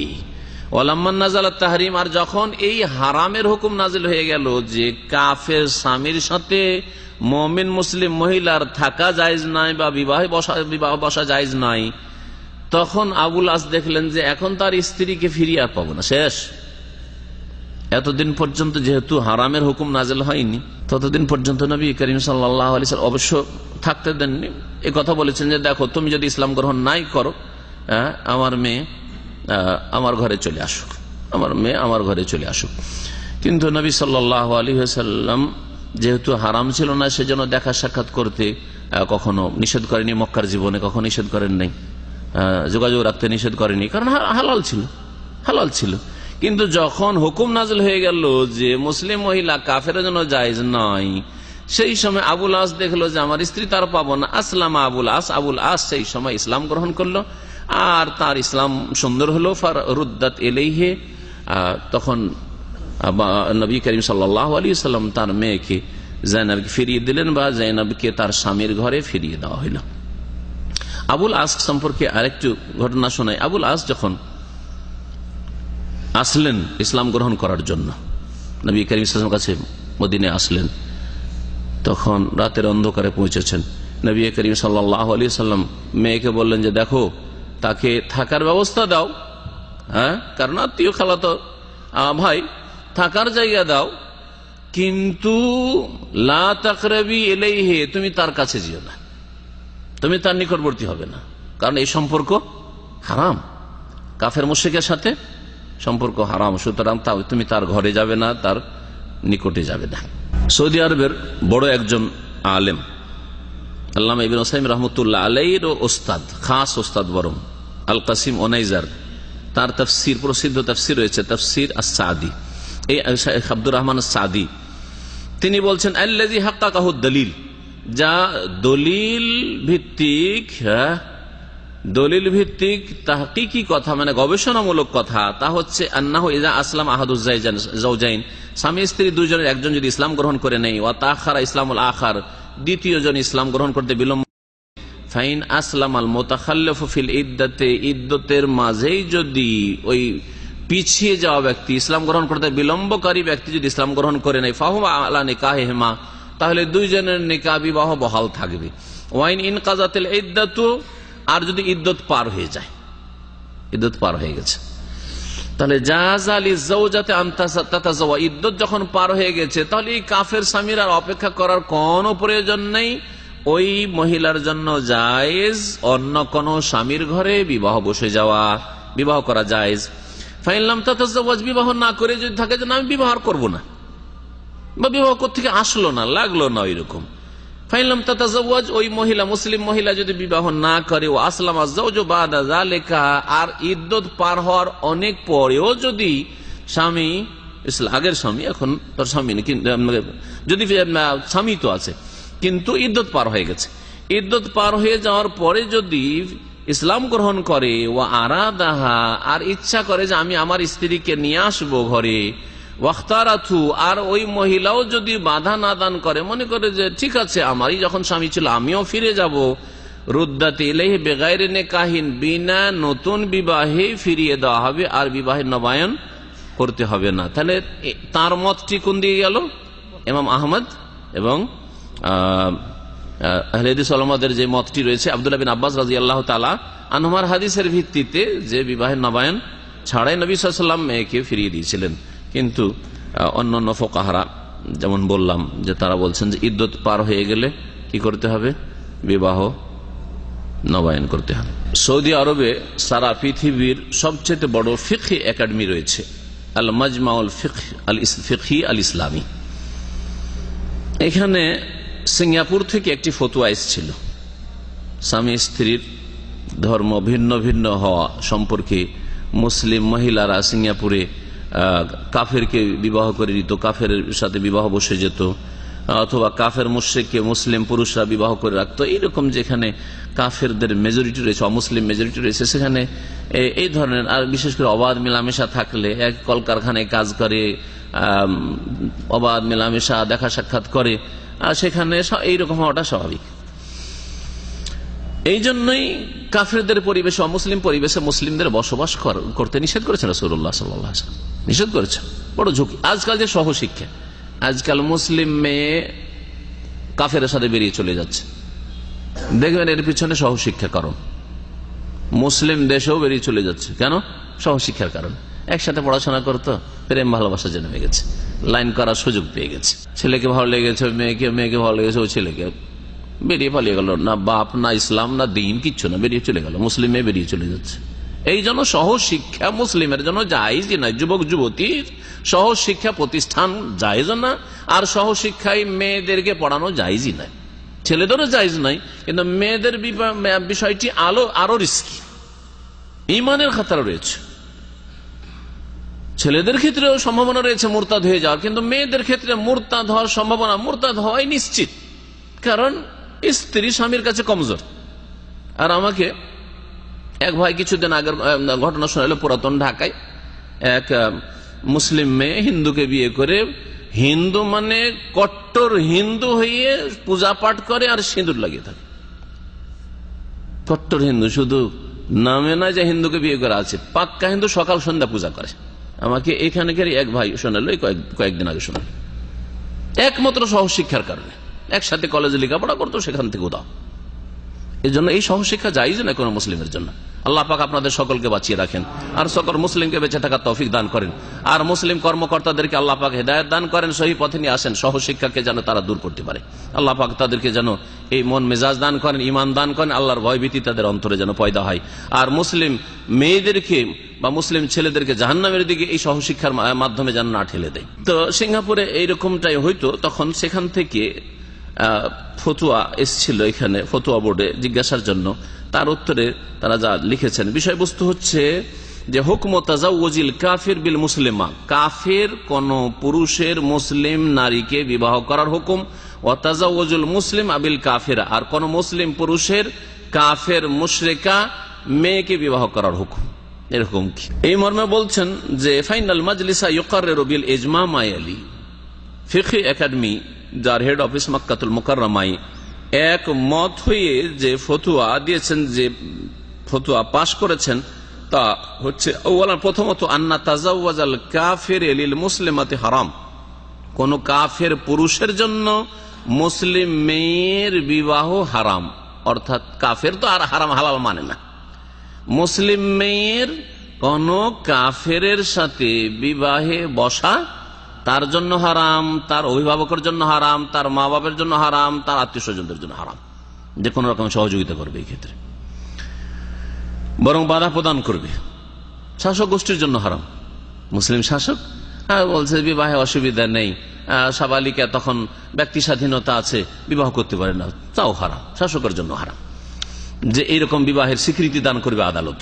ওয়ালাম্মা নাযালাত তাহরিম, আর যখন এই হারামের হুকুম নাযিল হয়ে গেল যে কাফের স্বামীর সাথে মুমিন মুসলিম মহিলার থাকা জায়েজ নাই বা বিবাহ বসা জায়েজ নাই, তখন আবুল আস দেখলেন যে এখন তার স্ত্রীকে ফিরিয়ে আর পাবো না, শেষ। এতদিন পর্যন্ত যেহেতু হারামের হুকুম নাজেল হয়নি, ততদিন পর্যন্ত নবী করিম সাল্লাল্লাহু আলাইহি ওয়াসাল্লাম অবশ্য থাকতে দেননি। এ কথা বলেছেন যে দেখো, তুমি যদি ইসলাম গ্রহণ নাই করো, আমার মেয়ে আমার ঘরে চলে আসুক, আমার মেয়ে আমার ঘরে চলে আসুক। কিন্তু নবী সাল্লাল্লাহু আলাইহি ওয়াসাল্লাম যেহেতু হারাম ছিল না, সেজন্য দেখা সাক্ষাৎ করতে কখনো নিষেধ করেনি, মক্কার জীবনে কখনো নিষেধ করেন নাই, যোগাযোগ রাখতে নিষেধ করেনি, কারণ হালাল ছিল। কিন্তু যখন হুকুম নাযিল হয়ে গেল যে মুসলিম মহিলা কাফের জন্য জায়েজ নয়, সেই সময় আবুল আস দেখলো যে আমার স্ত্রী তার পাবো না। আসলাম আবুল আস সেই সময় ইসলাম গ্রহণ করলো, আর তার ইসলাম সুন্দর হলো। ফারুদ্দাত ইলাইহি, তখন নবী করিম সাল্লাল্লাহু আলাইহি ওয়াসাল্লাম তার মেয়েকে জাইনাবকে ফিরিয়ে দিলেন, বা জাইনাবকে তার স্বামীর ঘরে ফিরিয়ে দেওয়া হইল। আবুল আস সম্পর্কে আরেকটু ঘটনা শোনায়। আবুল আস যখন আসলেন ইসলাম গ্রহণ করার জন্য, নবী করিম সাল্লাল্লাহু আলাইহি ওয়াসাল্লামের কাছে মদিনায় আসলেন, তখন রাতের অন্ধকারে পৌঁছেছেন। নবী করিম সাল্লাল্লাহু আলাইহি ওয়াসাল্লাম মেয়েকে বললেন যে দেখো, তাকে থাকার ব্যবস্থা দাও, কারণ আত্মীয় খালাতো ভাই, থাকার জায়গা দাও, কিন্তু লা তাকরাবি ইলাইহি, তুমি তার কাছে যেও না, তুমি তার নিকটবর্তী হবে না, কারণ এই সম্পর্ক হারাম, কাফের মুশরিকের সাথে সম্পর্ক হারাম। সুতরাং তুমি তার ঘরে যাবে না, তার নিকটে যাবে না। সৌদি আরবের বড় একজন আলেম, আল্লামা ইবনে উসাইমিন রাহমাতুল্লাহ আলাইহির ওস্তাদ, খাস ওস্তাদ বরং, আল কাসিম ওনাইজার, তার তাফসীর, প্রসিদ্ধ তাফসীর রয়েছে তাফসীর আস-সাদি, এই শেখ আব্দুর রহমান আস-সাদি, তিনি বলছেন আল্লাযী হাক্কাকাহু দলিল, যা দলিল ভিত্তিক তাহকিকি কথা, মানে গবেষণামূলক কথা, তা হচ্ছে আন্নাহু ইযা আসলাম আহাদুজ যাওজাইন, স্বামী স্ত্রী দুজনের একজন যদি ইসলাম গ্রহণ করে নেই, ওয়া তাখারা ইসলামুল আখার, দ্বিতীয় জন ইসলাম গ্রহণ করতে বিলম্ব, ফাইন আসলামাল মুতাখাল্লিফু ফিল ইদ্দাতে, ইদ্দতের মাঝেই যদি ওই পিছিয়ে যাওয়া ব্যক্তি, ইসলাম গ্রহণ করতে বিলম্বকারী ব্যক্তি যদি ইসলাম গ্রহণ করে নেই, ফাহুমা আলা নিকাহিহিমা, তাহলে দুইজনের নিকাহ বিবাহ বহাল থাকবে। ওয়াইন ইনকাযাতিল ইদ্দাতু, আর যদি ইদ্দত পার হয়ে যায়, ইদ্দত পার হয়ে গেছে, তাহলে জাযা লিযাওজাতি আন তাতাযাওয়া, ইদ্দত যখন পার হয়ে গেছে তাহলে এই কাফের স্বামীর আর অপেক্ষা করার কোনো প্রয়োজন নেই। ওই মহিলার জন্য জায়েজ অন্য কোন স্বামীর ঘরে বিবাহ বসে যাওয়া, বিবাহ করা জায়েজ। ফাইন লাম তাতাযাওয়াজ, বিবাহ না করে যদি থাকে যে আমি বিবাহ করব না, বা বিবাহ কোত্থেকে আসলো না, লাগলো না, ওইরকম। ফাইন লাম তাতাযাওয়াজ, ওই মহিলা, মুসলিম মহিলা যদি বিবাহ না করে, ও আসলামা যাওজু বাদা যালিকা, আর ইদ্দত পার হওয়ার অনেক পরেও যদি স্বামী, আগের স্বামী, এখন তার স্বামী যদি স্বামী তো আছে কিন্তু ইদ্দত পার হয়ে গেছে, ইদ্দত পার হয়ে যাওয়ার পরে যদি ইসলাম গ্রহণ করে, ও আরাদাহা, আর ইচ্ছা করে যে আমি আমার স্ত্রীকে নিয়ে আসবো ঘরে, ওয়াখতারাথু, আর ওই মহিলাও যদি বাধা না দান করে, মনে করে যে ঠিক আছে আমারই যখন স্বামী ছিল আমিও ফিরে যাব, রুদ্দাত ইলাইহি বিগাইরি নিকাহিন, বিনা নতুন বিবাহে ফিরিয়ে দেওয়া হবে, আর বিবাহের নবায়ন করতে হবে না। তাহলে তার মতটি কোন দিয়ে গেল? ইমাম আহমদ এবং আহলে হাদিস ওলামাদের যে মতটি রয়েছে, আব্দুল্লাহ বিন আব্বাস রাদিয়াল্লাহু তাআলা আনহুমার হাদিসের ভিত্তিতে, যে বিবাহের নবায়ন ছাড়াই নবী সাল্লাল্লাহু আলাইহি ওয়াসাল্লাম মেয়েকে ফিরিয়ে দিয়েছিলেন। কিন্তু অন্যান্য ফুকাহারা, যেমন বললাম, যে তারা বলছেন যে ইদ্দত পার হয়ে গেলে কি করতে হবে? বিবাহ নবায়ন করতে হবে। সৌদি আরবে সারা পৃথিবীর সবচেয়ে বড় ফিকহি একাডেমি রয়েছে, আল মাজমাউল ফিকহি আল ইসলামী। এখানে সিঙ্গাপুর থেকে একটি ফতোয়া এসেছিল, স্বামী স্ত্রীর ধর্ম ভিন্ন ভিন্ন হওয়া সম্পর্কে। মুসলিম মহিলারা সিঙ্গাপুরে কাফেরকে বিবাহ করে দিত, কাফের সাথে বিবাহ বসে যেত, অথবা কাফের মুশরিককে মুসলিম পুরুষরা বিবাহ করে রাখতো। এইরকম যেখানে কাফেরদের মেজরিটি রয়েছে, অমুসলিম মেজরিটি রয়েছে, সেখানে এই ধরনের, আর বিশেষ করে অবাধ মেলামেশা থাকলে, এক কলকারখানায় কাজ করে, অবাধ মেলামেশা দেখা সাক্ষাৎ করে, আর সেখানে এইরকম হওয়াটা স্বাভাবিক। এই জন্যই কাফেরদের পরিবেশে, অমুসলিম পরিবেশে মুসলিমদের বসবাস করতে নিষেধ করেছেন রাসূলুল্লাহ সাল্লাল্লাহু আলাইহি ওয়াসাল্লাম, নিষেধ করেছেন। বড় ঝুঁকি আজকাল যে সহশিক্ষা, আজকাল মুসলিম মেয়ে কাফেরের সাথে বেরিয়ে চলে যাচ্ছে, দেখবেন এর পিছনে সহশিক্ষা কারণ। মুসলিম দেশেও বেরিয়ে চলে যাচ্ছে, কেন? সহশিক্ষার কারণ। একসাথে পড়াশোনা করতো, প্রেম ভালোবাসা জন্মে গেছে, লাইন করার সুযোগ পেয়ে গেছে, ছেলেকে ভালো লেগেছে মেয়েকে, মেয়েকে ভালো লেগেছে ও ছেলেকে, বেরিয়ে পালিয়ে গেল, না বাপ না ইসলাম না দিন কিচ্ছু না, বেরিয়ে চলে গেল, মুসলিম মেয়ে বেরিয়ে চলে যাচ্ছে। এই জন্য সহশিক্ষা মুসলিমের জন্য জায়েজই নয়। যুবক যুবতীর সহশিক্ষা প্রতিষ্ঠান জায়েজ না, আর সহশিক্ষায় মেয়েদেরকে পড়ানো জায়েজই নয়। ছেলেদেরও জায়েজ নাই, কিন্তু মেয়েদের বিষয়টি আরো রিস্কি, ঈমানের খাতার রয়েছে। ছেলেদের ক্ষেত্রেও সম্ভাবনা রয়েছে মুরতাদ হয়ে যাওয়ার, কিন্তু মেয়েদের ক্ষেত্রে মুরতাদ হওয়ার সম্ভাবনা, মুরতাদ হওয়াই নিশ্চিত, কারণ স্ত্রী স্বামীর কাছে কমজোর। আর আমাকে এক ভাই কিছুদিন আগের ঘটনা শোনালো, পুরাতন ঢাকায় এক মুসলিম মেয়ে হিন্দুকে বিয়ে করে, হিন্দু মানে কট্টর হিন্দু হয়ে পূজা পাঠ করে আর সিঁদুর লাগিয়ে থাকে, কট্টর হিন্দু, শুধু নামে নয় যে হিন্দুকে বিয়ে করা আছে, পাক্কা হিন্দু, সকাল সন্ধ্যা পূজা করে। আমাকে এখানকার এক ভাই শোনালো, কয়েকদিন আগে শোনালো, একমাত্র সহশিক্ষার কারণে। একসাথে কলেজে লেখাপড়া করতো, সেখান থেকে উদাও। এই জন্য এই সহশিক্ষা জায়েজ না কোনো মুসলিমের জন্য। আল্লাহ পাক আপনাদের সকলকে বাঁচিয়ে রাখেন, আর সকল মুসলিমকে বেঁচে থাকার তৌফিক দান করেন, আর মুসলিম কর্মকর্তাদেরকে আল্লাহ পাক হেদায়েত দান করেন, সহি পথে নিয়ে আসেন, সহশিক্ষাকে যেন তারা দূর করতে পারে। আল্লাহ পাক তাদেরকে যেন এই মন মেজাজ দান করেন, ঈমান দান করেন, আল্লাহর ভয়ভীতি তাদের অন্তরে যেন পয়দা হয়, আর মুসলিম মেয়েদেরকে বা মুসলিম ছেলেদেরকে জাহান্নামের দিকে এই সহশিক্ষার মাধ্যমে যেন না ঠেলে দেয়। তো সিঙ্গাপুরে এইরকমটাই হয়তো, তখন সেখান থেকে ফতুয়া এসেছিল এখানে ফতুয়া বোর্ডে জিজ্ঞাসার জন্য। তার উত্তরে তারা যা লিখেছেন, বিষয়বস্তু হচ্ছে যে হুকম তাজাওয়ুজিল কাফির বিল মুসলিমা, কাফের কোন পুরুষের মুসলিম নারীকে বিবাহ করার হুকুম, ও তাজাওয়ুজুল মুসলিম আবিল কাফিরা, আর কোন মুসলিম পুরুষের কাফের মুশরিকা মেয়েকে বিবাহ করার হুকুম। এরকম কি? এই মর্মে বলছেন যে ফাইনাল মাজলিসা ইউকাররিরু বিল ইজমা মায়ালি, ফিকহি একাডেমি যার হেড অফিস মক্কাতুল মুকাররমায় এক মত হয়ে যে ফতুয়া দিয়েছেন, যে ফতুয়া পাশ করেছেন, তা হচ্ছে প্রথমত আন্না তাজাওয়াজাল কাফির লিল মুসলিমাতি হারাম, কোন কাফের পুরুষের জন্য মুসলিম মেয়ের বিবাহ হারাম। অর্থাৎ কাফের তো আর হারাম হালাল মানে না। মুসলিম মেয়ের কোন কাফেরের সাথে বিবাহে বসা তার জন্য হারাম, তার অভিভাবকের জন্য হারাম, তার মা বাবার জন্য হারাম, তার আত্মীয় স্বজনদের জন্য হারাম, যে কোনো রকম সহযোগিতা করবে এই ক্ষেত্রে, বরং বাধা প্রদান করবে। শাসক গোষ্ঠীর জন্য হারাম। মুসলিম শাসক বলছে বিবাহে অসুবিধা নেই, সাবালিকা তখন ব্যক্তি স্বাধীনতা আছে, বিবাহ করতে পারে না, তাও হারাম, শাসকের জন্য হারাম, যে এইরকম বিবাহের স্বীকৃতি দান করবে আদালত।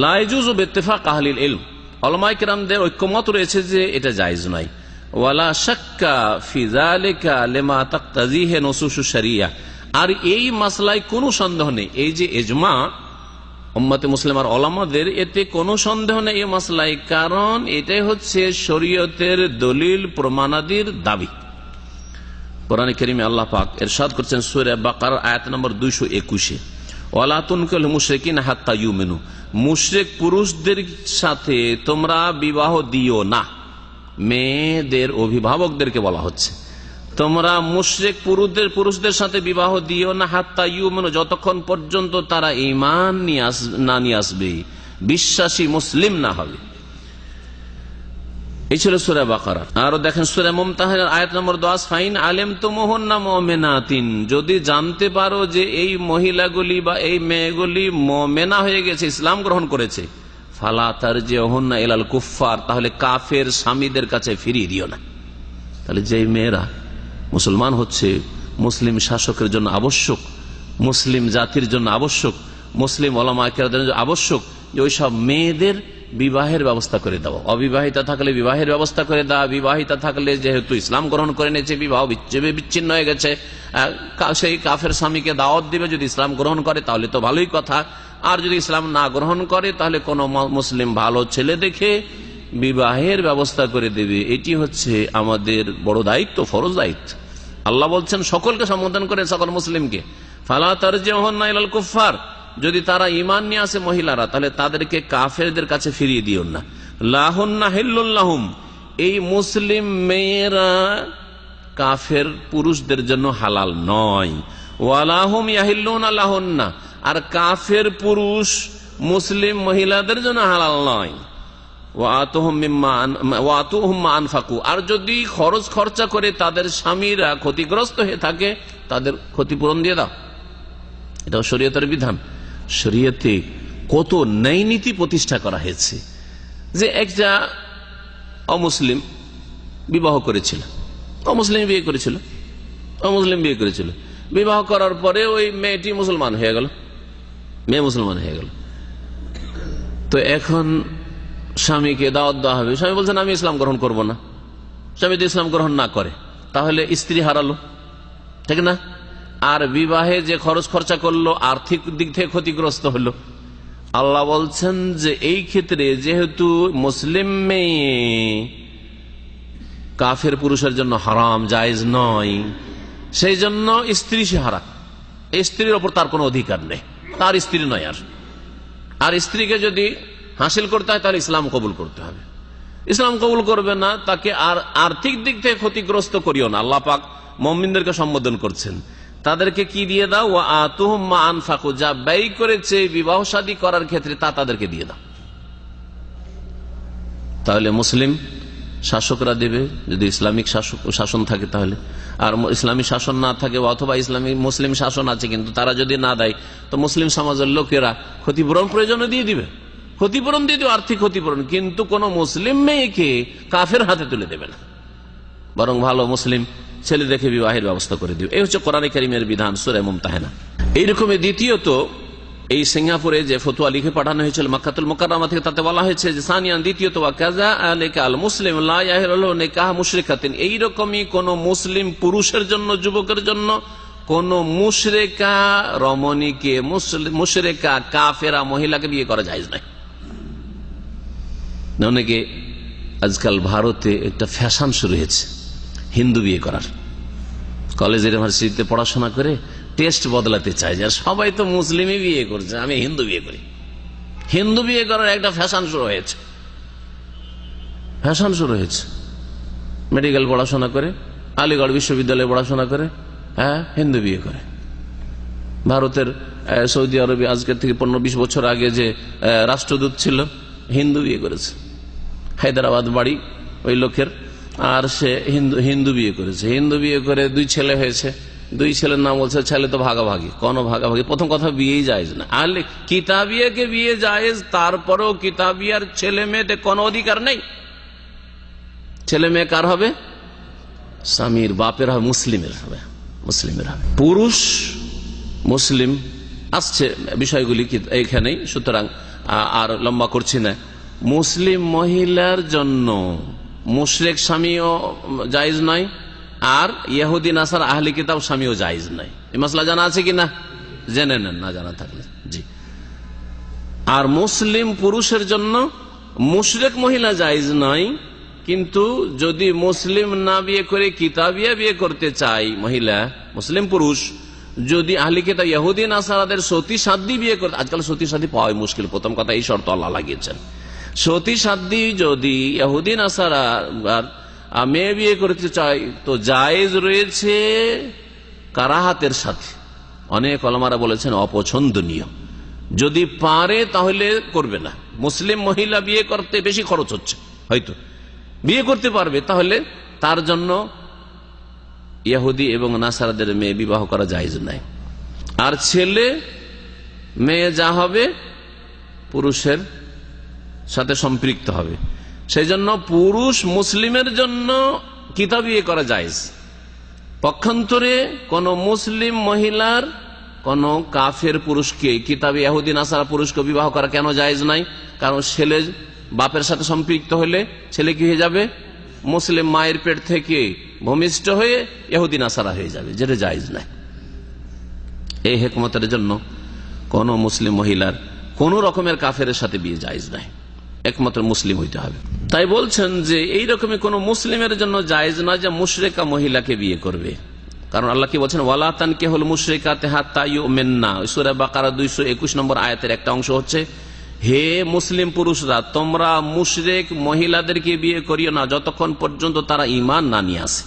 লা ইয়াজুজু বিত্তিফাক আহলিল ইলম, উলামায়ে কেরামদের ঐক্যমত রয়েছে যে এটা জায়েজ নয়। ওয়ালা শাক্কা ফি যালিকা লিমা তাকতাজিহি নুসুসুশ শরিয়া, আর এই মাসলায় কোনো সন্দেহ নেই, এই যে ইজমা উম্মতে মুসলিমার উলামাদের, এতে কোনো সন্দেহ নেই এই মাসলায়, কারণ এটাই হচ্ছে শরীয়তের দলিল প্রমাণাদির দাবি। কোরআনে কারীমে আল্লাহ পাক ইরশাদ করছেন সূরা বাকারা আয়াত নম্বর 221, ওয়ালা তুনকিহুল মুশরিকিনা হাত্তা ইউমিনু, মুশরিক পুরুষদের সাথে তোমরা বিবাহ দিও না। মেয়েদের অভিভাবকদেরকে বলা হচ্ছে তোমরা মুশরিক পুরুষদের সাথে বিবাহ দিও না, হাত্তা ইউমিনু, যতক্ষণ পর্যন্ত তারা ঈমান নিয়ে আসবে, বিশ্বাসী মুসলিম না হবে। এই ছিল সূরা বাকারা। আরো দেখেন সূরা মুমতাহিনার আয়াত নম্বর 10, ফাইন আলিমতুমুহুন্না মুমিনাতিন, যদি জানতে পারো যে এই মহিলাগুলি বা এই মেয়েগুলি মুমিনা হয়ে গেছে, ইসলাম গ্রহণ করেছে, ফালা তারজিউহুন্না ইলাল কুফফার, তাহলে কাফের স্বামীদের কাছে ফিরিয়ে দিও না। তাহলে যে মেয়েরা মুসলমান হচ্ছে, মুসলিম শাসকের জন্য আবশ্যক, মুসলিম জাতির জন্য আবশ্যক, মুসলিম উলামায়ে কেরামদের জন্য আবশ্যক যে ওইসব মেয়েদের বিবাহের ব্যবস্থা করে দেওয়া। অবিবাহিতা থাকলে বিবাহের ব্যবস্থা করে দেওয়া, বিবাহিতা থাকলে যেহেতু ইসলাম গ্রহণ করে নিয়েছে, বিবাহ বিচ্ছিন্ন হয়ে গেছে, সেই কাফের স্বামীকে দাওয়াত দিবে, যদি ইসলাম গ্রহণ করে তাহলে তো ভালোই কথা, আর যদি ইসলাম না গ্রহণ করে তাহলে কোন মুসলিম ভালো ছেলে দেখে বিবাহের ব্যবস্থা করে দেবে। এটি হচ্ছে আমাদের বড় দায়িত্ব, ফরজ দায়িত্ব। আল্লাহ বলছেন সকলকে সম্বোধন করে, সকল মুসলিমকে, ফালা তারজিউহুন্না ইলাল কুফফার, যদি তারা ঈমান নিয়ে আসে মহিলারা, তাহলে তাদেরকে কাফেরদের কাছে ফিরিয়ে দিও না। লাহুন্না হিল্লুল লাহুম, এই মুসলিম মেয়েরা কাফের পুরুষদের জন্য হালাল নয়। ওয়ালাহুম ইয়াহিল্লুনা লাহুন্না, আর কাফের পুরুষ মুসলিম মহিলাদের জন্য হালাল নয়। ওয়াতুহুম মা আনফাকু, আর যদি খরচ খরচা করে তাদের স্বামীরা ক্ষতিগ্রস্ত হয়ে থাকে, তাদের ক্ষতিপূরণ দিয়ে দাও। এটাও শরীয়তের বিধান। শরীয়তে কত ন্যায় নীতি প্রতিষ্ঠা করা হয়েছে, যে একটা অমুসলিম বিবাহ করেছিল, অমুসলিম বিয়ে করেছিল, অমুসলিম বিয়ে করেছিল, বিবাহ করার পরে ওই মেয়েটি মুসলমান হয়ে গেল, মেয়ে মুসলমান হয়ে গেল। তো এখন স্বামীকে দাওয়াত দেওয়া হবে, স্বামী বলছেন আমি ইসলাম গ্রহণ করব না। স্বামী যদি ইসলাম গ্রহণ না করে তাহলে স্ত্রী হারালো, ঠিক না? আর বিবাহে যে খরচ খরচা করলো আর্থিক দিক থেকে ক্ষতিগ্রস্ত হলো। আল্লাহ বলছেন যে এই ক্ষেত্রে যেহেতু মুসলিম মেয়ে কাফের পুরুষের জন্য হারাম, জায়েজ নয়, সেই জন্য স্ত্রী সে হারা, স্ত্রীর ওপর তার কোনো অধিকার নেই, তার স্ত্রী নয়। আর স্ত্রীকে যদি হাসিল করতে হয় তাহলে ইসলাম কবুল করতে হবে। ইসলাম কবুল করবে না, তাকে আর আর্থিক দিক থেকে ক্ষতিগ্রস্ত করিও না। আল্লাহ পাক মুমিনদেরকে সম্বোধন করছেন, তাদেরকে কি দিয়ে দাও? ওয়া আতুহুম মা আনফাকু, যা ব্যয় করেছে বিবাহ শাদী করার ক্ষেত্রে তা তাদেরকে দিয়ে দাও। তাহলে মুসলিম শাসকরা দেবে, যদি ইসলামিক শাসন থাকে তাহলে। আর ইসলামী শাসন না থাকে, অথবা ইসলামিক মুসলিম শাসন আছে কিন্তু তারা যদি না দেয়, তো মুসলিম সমাজের লোকেরা ক্ষতিপূরণ প্রয়োজনে দিয়ে দিবে, ক্ষতিপূরণ দিয়ে দিবে, আর্থিক ক্ষতিপূরণ, কিন্তু কোন মুসলিম মেয়েকে কাফের হাতে তুলে দেবে না, বরং ভালো মুসলিম ছেলে দেখে বিবাহের ব্যবস্থা করে দিবে। এই হচ্ছে কোরআনে কারীমের বিধান, সূরা মুমতাহিনা। এইরকমই দ্বিতীয়ত এই সিঙ্গাপুরে যে ফতোয়া লিখে পাঠানো হয়েছিল মক্কাতুল মুকাররমা থেকে, তাতে বলা হয়েছে যে সানিয়ান, দ্বিতীয়ত ওয়া কাযা আলাইকা আল মুসলিম লা ইয়াহিলু নিকাহ মুশরিকাতিন, এইরকমই কোন মুসলিম পুরুষের জন্য, যুবকের জন্য কোন মুশরিকা রমণীকে, মুশরিকা কাফেরা মহিলাকে বিয়ে করা জায়েজ নয়। অনেকে আজকাল ভারতে একটা ফ্যাশন শুরু হয়েছে হিন্দু বিয়ে করার। কলেজ ইউনিভার্সিটিতে পড়াশোনা করে টেস্ট বদলাতে চায়, যে সবাই তো মুসলিমই বিয়ে করছে, আমি হিন্দু বিয়ে করি। হিন্দু বিয়ে করার একটা ফ্যাশন শুরু হয়েছে, ফ্যাশন শুরু হয়েছে। মেডিকেল পড়াশোনা করে, আলিগড় বিশ্ববিদ্যালয়ে পড়াশোনা করে, হিন্দু বিয়ে করে। ভারতের সৌদি আরবে আজকে থেকে 15-20 বছর আগে যে রাষ্ট্রদূত ছিল, হিন্দু বিয়ে করেছে, হায়দ্রাবাদ বাড়ি ওই লোকের, আর সে হিন্দু বিয়ে করেছে। হিন্দু বিয়ে করে 2 ছেলে হয়েছে, 2 ছেলের নাম বলছে ছেলে তো ভাগাভাগি, কোনো ভাগাভাগি। প্রথম কথা বিয়েই জায়েজ না। আর কিতাবিয়াকে বিয়ে জায়েজ, তারপরেও কিতাবিয়ার ছেলে মেয়েতে কোনো অধিকার নেই। ছেলে মেয়ে কার হবে? স্বামীর বাপের হবে, মুসলিমের হবে, মুসলিমের হবে। পুরুষ মুসলিম আসছে বিষয়গুলি এইখানেই, সুতরাং আর লম্বা করছি না। মুসলিম মহিলার জন্য মুশরিক স্বামীও জায়েজ নয়, আর ইহুদি নাসার আহলি কিতাব স্বামীও জায়েজ নয়। এই মাসলা জানা আছে কিনা? জেনে নেন, না জানা থাকলে। জি। আর মুসলিম পুরুষের জন্য মুশরিক মহিলা জায়েজ নয়, কিন্তু যদি মুসলিম না বিয়ে করে কিতাবিয়া বিয়ে করতে চায় মহিলা, মুসলিম পুরুষ যদি আহলি কিতাব ইহুদি নাসারাদের সতী সাধ্বী বিয়ে করতে, আজকাল সতী সাধ্বী পাওয়া মুশকিল, প্রথম কথা এই শর্ত আল্লাহ লাগিয়েছেন। সতী সাধ্বী যদি ইহুদি নাসারা মেয়ে বিয়ে করতে চায় তো জায়েজ রয়েছে কারাহাতের সাথে। অনেক ওলামারা বলেছেন অপছন্দনীয়, যদি পারে তাহলে করবে না। মুসলিম মহিলা বিয়ে করতে বেশি খরচ হচ্ছে, হয়তো বিয়ে করতে পারবে, তাহলে তার জন্য ইহুদি এবং নাসারাদের মেয়ে বিবাহ করা জায়েজ নাই। আর ছেলে মেয়ে যা হবে পুরুষের সাথে সম্পৃক্ত হবে, সেই জন্য পুরুষ মুসলিমের জন্য কিতাব বিয়ে করা জায়েজ। পক্ষান্তরে কোন মুসলিম মহিলার কোন কাফের পুরুষকে, কিতাবে ইহুদি নাসারা পুরুষকে বিবাহ করা কেন জায়েজ নাই? কারণ ছেলে বাপের সাথে সম্পৃক্ত হলে ছেলে কি হয়ে যাবে? মুসলিম মায়ের পেট থেকে ভূমিষ্ঠ হয়ে ইহুদি নাসারা হয়ে যাবে, যেটা জায়েজ নাই। এই হিকমতের জন্য কোন মুসলিম মহিলার কোন রকমের কাফের সাথে বিয়ে জায়েজ নাই, একমাত্র মুসলিম হইতে হবে। তাই বলছেন যে এই রকমের কোন মুসলিমের জন্য জায়েজ না যে মুশরিকা মহিলাকে বিয়ে করবে, কারণ আল্লাহ কি বলছেন? ওয়ালা তানকিহুল মুশরিকাতি হাত্তা ইউমিননা, সূরা বাকারা 221 নম্বর আয়াতের একটা অংশ হচ্ছে, হে মুসলিম পুরুষরা, তোমরা মুশরিক মহিলাদেরকে বিয়ে করিও না যতক্ষণ পর্যন্ত তারা ঈমান না নিয়ে আসে।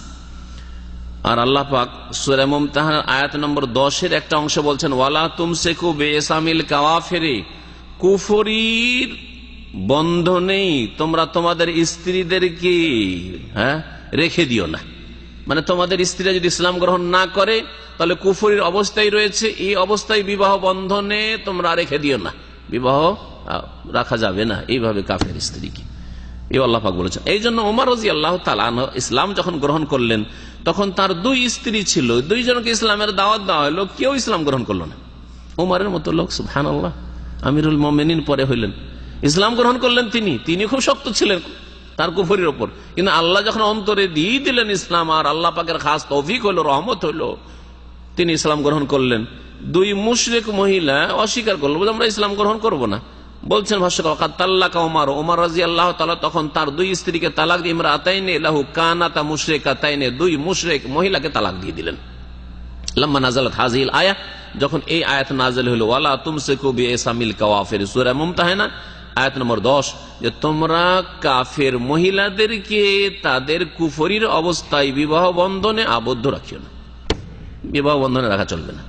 আর আল্লাহ পাক সূরা মুমতাহানার আয়াত নম্বর 10 একটা অংশ বলছেন, ওয়ালা তুমসিকু বিইসামিল কাওয়াফিরি, কুফরীর বন্ধনেই তোমরা তোমাদের স্ত্রীদেরকে রেখে দিও না। মানে তোমাদের স্ত্রীরা যদি ইসলাম গ্রহণ না করে তাহলে কুফরীর অবস্থায় রয়েছে, এই অবস্থায় বিবাহ বন্ধনে তোমরা রেখে দিও না, বিবাহ রাখা যাবে না এইভাবে কাফের স্ত্রীকে। এই আল্লাহ পাক বলেছেন। এই জন্য ওমর রাদিয়াল্লাহু তাআলা আনহু ইসলাম যখন গ্রহণ করলেন তখন তার 2 স্ত্রী ছিল, 2 জনকে ইসলামের দাওয়াত দেওয়া হলো, কেউ ইসলাম গ্রহণ করলো না। ওমরের মতো লোক, সুবহানাল্লাহ, আমিরুল মুমিনিন পরে হইলেন, ইসলাম গ্রহণ করলেন তিনি খুব শক্ত ছিলেন তার কুফরির ওপর, কিন্তু আল্লাহ যখন অন্তরে দিয়ে দিলেন ইসলাম, আর আল্লাহ পাকের খাস তৌফিক হলো, রহমত হলো, তিনি ইসলাম গ্রহণ করলেন। 2 মুশরিক মহিলা অস্বীকার করলো, আমরা ইসলাম গ্রহণ করব না। বলছেন ভাষ্যকার, তাল্লাকা ওমর, ওমর রাদিয়াল্লাহু তাআলা তখন তার 2 স্ত্রীকে তালাক দিয়ে ইমরাতাইনি লাহু কানাতা মুশরিকাতাইনি, 2 মুশরিক মহিলাকে তালাক দিয়ে দিলেন। লাম্মা নাযালাত হাযিহিল আয়াহ, যখন এই আয়াত নাযিল হলো, ওয়ালা তুমসিকু বিইসামিল কাওয়াফির, সূরা মুমতাহানা আয়াত নম্বর 10, যে তোমরা কাফের মহিলাদেরকে তাদের কুফরির অবস্থায় বিবাহ বন্ধনে আবদ্ধ রাখিও না, বিবাহ বন্ধনে রাখা চলবে না।